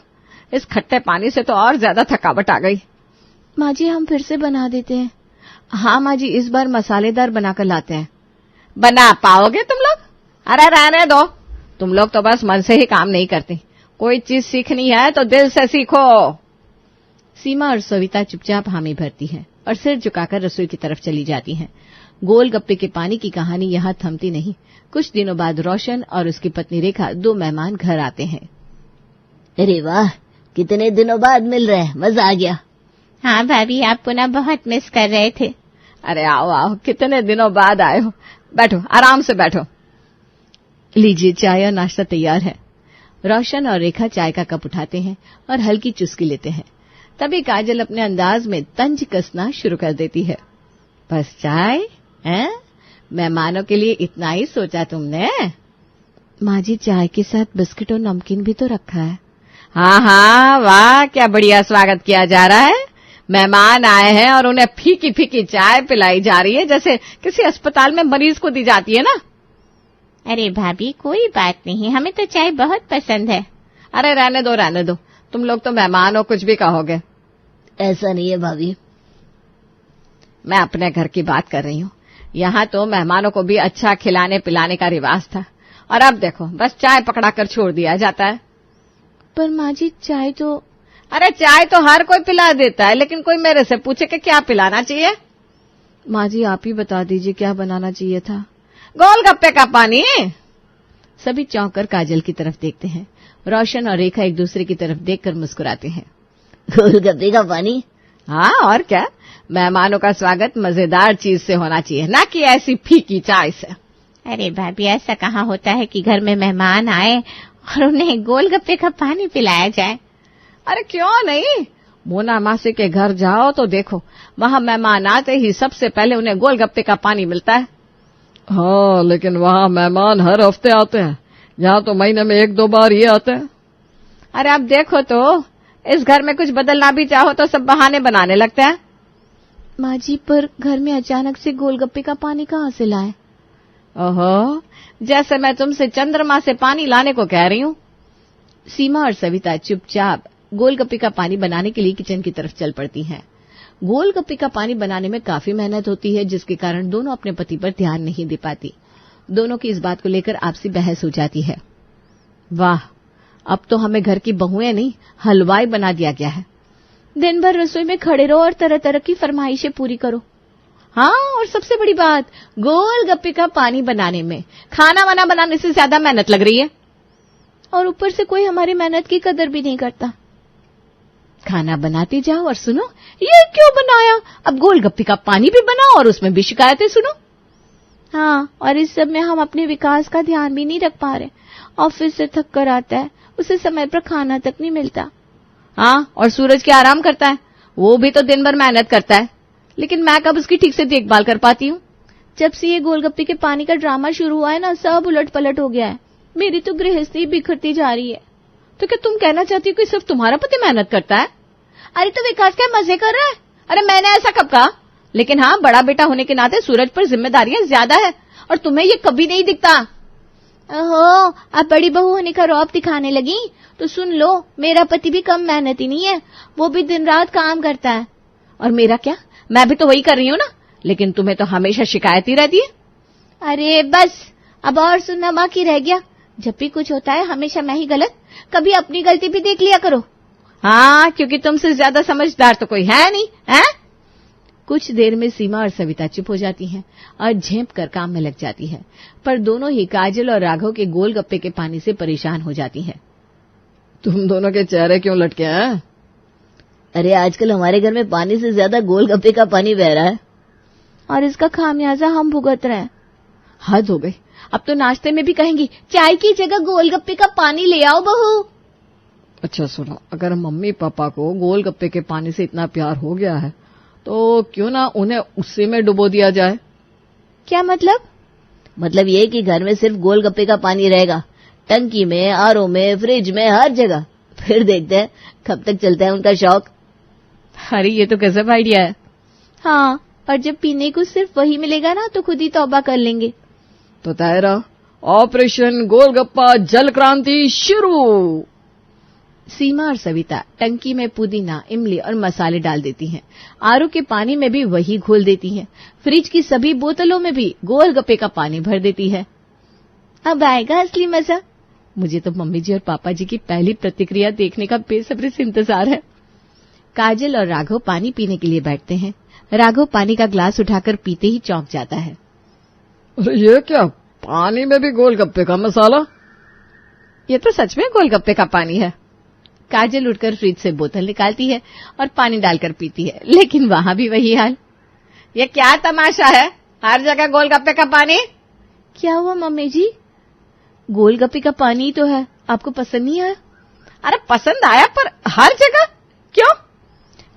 इस खट्टे पानी से तो और ज्यादा थकावट आ गई। माँ जी हम फिर से बना देते हैं। हाँ माँ जी, इस बार मसालेदार बनाकर लाते हैं। बना पाओगे तुम लोग? अरे रहने दो, तुम लोग तो बस मन से ही काम नहीं करती। कोई चीज सीखनी है तो दिल से सीखो। सीमा और सविता चुपचाप हामी भरती हैं और सिर झुकाकर रसोई की तरफ चली जाती हैं। गोलगप्पे के पानी की कहानी यहाँ थमती नहीं। कुछ दिनों बाद रोशन और उसकी पत्नी रेखा 2 मेहमान घर आते हैं। अरे वाह, कितने दिनों बाद मिल रहे हैं, मजा आ गया। हाँ भाभी, आपको ना बहुत मिस कर रहे थे। अरे आओ आओ, कितने दिनों बाद आए हो। बैठो, आराम से बैठो। लीजिए, चाय और नाश्ता तैयार है। रोशन और रेखा चाय का कप उठाते हैं और हल्की चुस्की लेते हैं। तभी काजल अपने अंदाज में तंज कसना शुरू कर देती है। बस चाय हैं? मेहमानों के लिए इतना ही सोचा तुमने? माँ जी चाय के साथ बिस्किट और नमकीन भी तो रखा है। हाँ, वाह, क्या बढ़िया स्वागत किया जा रहा है। मेहमान आए हैं और उन्हें फीकी फीकी चाय पिलाई जा रही है, जैसे किसी अस्पताल में मरीज को दी जाती है ना। अरे भाभी कोई बात नहीं, हमें तो चाय बहुत पसंद है। अरे रहने दो, तुम लोग तो मेहमान हो, कुछ भी कहोगे। ऐसा नहीं है भाभी, मैं अपने घर की बात कर रही हूँ। यहाँ तो मेहमानों को भी अच्छा खिलाने पिलाने का रिवाज था, और अब देखो बस चाय पकड़ा कर छोड़ दिया जाता है। पर माँ जी चाय तो... अरे चाय तो हर कोई पिला देता है, लेकिन कोई मेरे से पूछे कि क्या पिलाना चाहिए। माँ जी आप ही बता दीजिए क्या बनाना चाहिए था। गोलगप्पे का पानी। सभी चौंक कर काजल की तरफ देखते हैं। रोशन और रेखा एक दूसरे की तरफ देखकर मुस्कुराते हैं। गोलगप्पे का पानी? हाँ और क्या, मेहमानों का स्वागत मजेदार चीज से होना चाहिए, ना कि ऐसी फीकी चाय से। अरे भाभी ऐसा कहाँ होता है कि घर में मेहमान आए और उन्हें गोलगप्पे का पानी पिलाया जाए। अरे क्यों नहीं, मोना मासी के घर जाओ तो देखो, वहाँ मेहमान आते ही सबसे पहले उन्हें गोलगप्पे का पानी मिलता है। हाँ, लेकिन वहाँ मेहमान हर हफ्ते आते हैं, यहाँ तो महीने में 1-2 बार ही आते हैं। अरे अब देखो तो, इस घर में कुछ बदलना भी चाहो तो सब बहाने बनाने लगते हैं। माँ जी पर घर में अचानक से गोलगप्पे का पानी कहाँ से लाए? ओहो, जैसे मैं तुमसे चंद्रमा से पानी लाने को कह रही हूँ। सीमा और सविता चुपचाप गोलगप्पे का पानी बनाने के लिए किचन की तरफ चल पड़ती हैं। गोलगप्पे का पानी बनाने में काफी मेहनत होती है, जिसके कारण दोनों अपने पति पर ध्यान नहीं दे पाती। दोनों की इस बात को लेकर आपसी बहस हो जाती है। वाह, अब तो हमें घर की बहुएं नहीं हलवाई बना दिया गया है। दिन भर रसोई में खड़े रहो और तरह तरह की फरमाइशें पूरी करो। हाँ, और सबसे बड़ी बात, गोलगप्पे का पानी बनाने में खाना वाना बनाने से ज्यादा मेहनत लग रही है, और ऊपर से कोई हमारी मेहनत की कदर भी नहीं करता। खाना बनाते जाओ और सुनो ये क्यों बनाया, अब गोलगप्पे का पानी भी बनाओ और उसमें भी शिकायतें सुनो। हाँ, और इस सब में हम अपने विकास का ध्यान भी नहीं रख पा रहे। ऑफिस से थक कर आता है, उसे समय पर खाना तक नहीं मिलता। हाँ, और सूरज क्या आराम करता है, वो भी तो दिन भर मेहनत करता है, लेकिन मैं कब उसकी ठीक से देखभाल कर पाती हूँ। जब से ये गोलगप्पे के पानी का ड्रामा शुरू हुआ है ना, सब उलट पलट हो गया है। मेरी तो गृहस्थी बिखरती जा रही है। तो क्या तुम कहना चाहती हो कि सिर्फ तुम्हारा पति मेहनत करता है? अरे तो विकास क्या मजे कर रहा है? अरे मैंने ऐसा कब कहा? लेकिन हाँ, बड़ा बेटा होने के नाते सूरज पर जिम्मेदारियां ज्यादा है, और तुम्हें ये कभी नहीं दिखता। ओहो, अब बड़ी बहू होने का रौब दिखाने लगी? तो सुन लो, मेरा पति भी कम मेहनती नहीं है, वो भी दिन रात काम करता है। और मेरा क्या, मैं भी तो वही कर रही हूँ ना, लेकिन तुम्हें तो हमेशा शिकायत ही रहती है। अरे बस, अब और सुनना बाकी रह गया। जब भी कुछ होता है हमेशा मैं ही गलत, कभी अपनी गलती भी देख लिया करो। हाँ, क्योंकि तुमसे ज्यादा समझदार तो कोई है नहीं, है? कुछ देर में सीमा और सविता चुप हो जाती हैं और झेप कर काम में लग जाती है, पर दोनों ही काजल और राघव के गोलगप्पे के पानी से परेशान हो जाती हैं। तुम दोनों के चेहरे क्यों लटके हैं? अरे आजकल हमारे घर में पानी से ज्यादा गोलगप्पे का पानी बह रहा है, और इसका खामियाजा हम भुगत रहे हैं। हद हो गई, अब तो नाश्ते में भी कहेंगी चाय की जगह गोलगप्पे का पानी ले आओ बहू। अच्छा सुनो, अगर मम्मी पापा को गोलगप्पे के पानी से इतना प्यार हो गया है तो क्यों ना उन्हें उसी में डुबो दिया जाए। क्या मतलब? मतलब ये कि घर में सिर्फ गोलगप्पे का पानी रहेगा, टंकी में, आरओ में, फ्रिज में, हर जगह। फिर देखते हैं कब तक चलता है उनका शौक। अरे ये तो गजब आइडिया है। हाँ, और जब पीने को सिर्फ वही मिलेगा ना, तो खुद ही तौबा कर लेंगे। तो तायरा, ऑपरेशन गोलगप्पा जल क्रांति शुरू। सीमा और सविता टंकी में पुदीना, इमली और मसाले डाल देती हैं। आरओ के पानी में भी वही घोल देती हैं। फ्रिज की सभी बोतलों में भी गोलगप्पे का पानी भर देती है। अब आएगा असली मजा। मुझे तो मम्मी जी और पापा जी की पहली प्रतिक्रिया देखने का बेसब्री से इंतजार है। काजल और राघव पानी पीने के लिए बैठते हैं। राघव पानी का ग्लास उठाकर पीते ही चौंक जाता है। अरे ये क्या, पानी में भी गोलगप्पे का मसाला? ये तो सच में गोलगप्पे का पानी है। काजल उठकर फ्रिज से बोतल निकालती है और पानी डालकर पीती है, लेकिन वहां भी वही हाल। ये क्या तमाशा है, हर जगह गोलगप्पे का पानी? क्या हुआ मम्मी जी? गोलगप्पे का पानी तो है, आपको पसंद नहीं आया? अरे पसंद आया, पर हर जगह क्यों?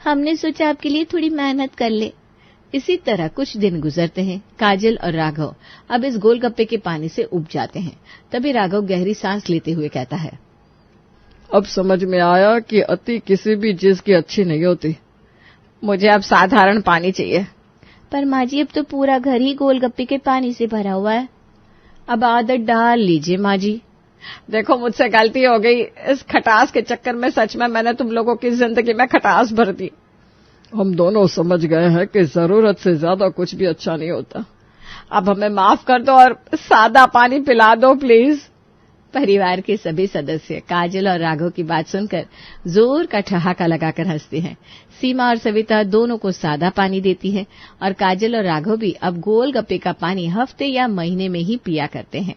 हमने सोचा आपके लिए थोड़ी मेहनत कर ले। इसी तरह कुछ दिन गुजरते हैं। काजल और राघव अब इस गोलगप्पे के पानी से उब जाते हैं। तभी राघव गहरी सांस लेते हुए कहता है, अब समझ में आया कि अति किसी भी चीज की अच्छी नहीं होती। मुझे अब साधारण पानी चाहिए। पर माँ जी, अब तो पूरा घर ही गोलगप्पे के पानी से भरा हुआ है। अब आदत डाल लीजिए माँ जी। देखो, मुझसे गलती हो गई। इस खटास के चक्कर में सच में मैंने तुम लोगों की जिंदगी में खटास भर दी। हम दोनों समझ गए हैं कि जरूरत से ज्यादा कुछ भी अच्छा नहीं होता। अब हमें माफ कर दो और सादा पानी पिला दो प्लीज। परिवार के सभी सदस्य काजल और राघव की बात सुनकर जोर का ठहाका लगाकर हंसते हैं। सीमा और सविता दोनों को सादा पानी देती है और काजल और राघव भी अब गोलगप्पे का पानी हफ्ते या महीने में ही पिया करते हैं।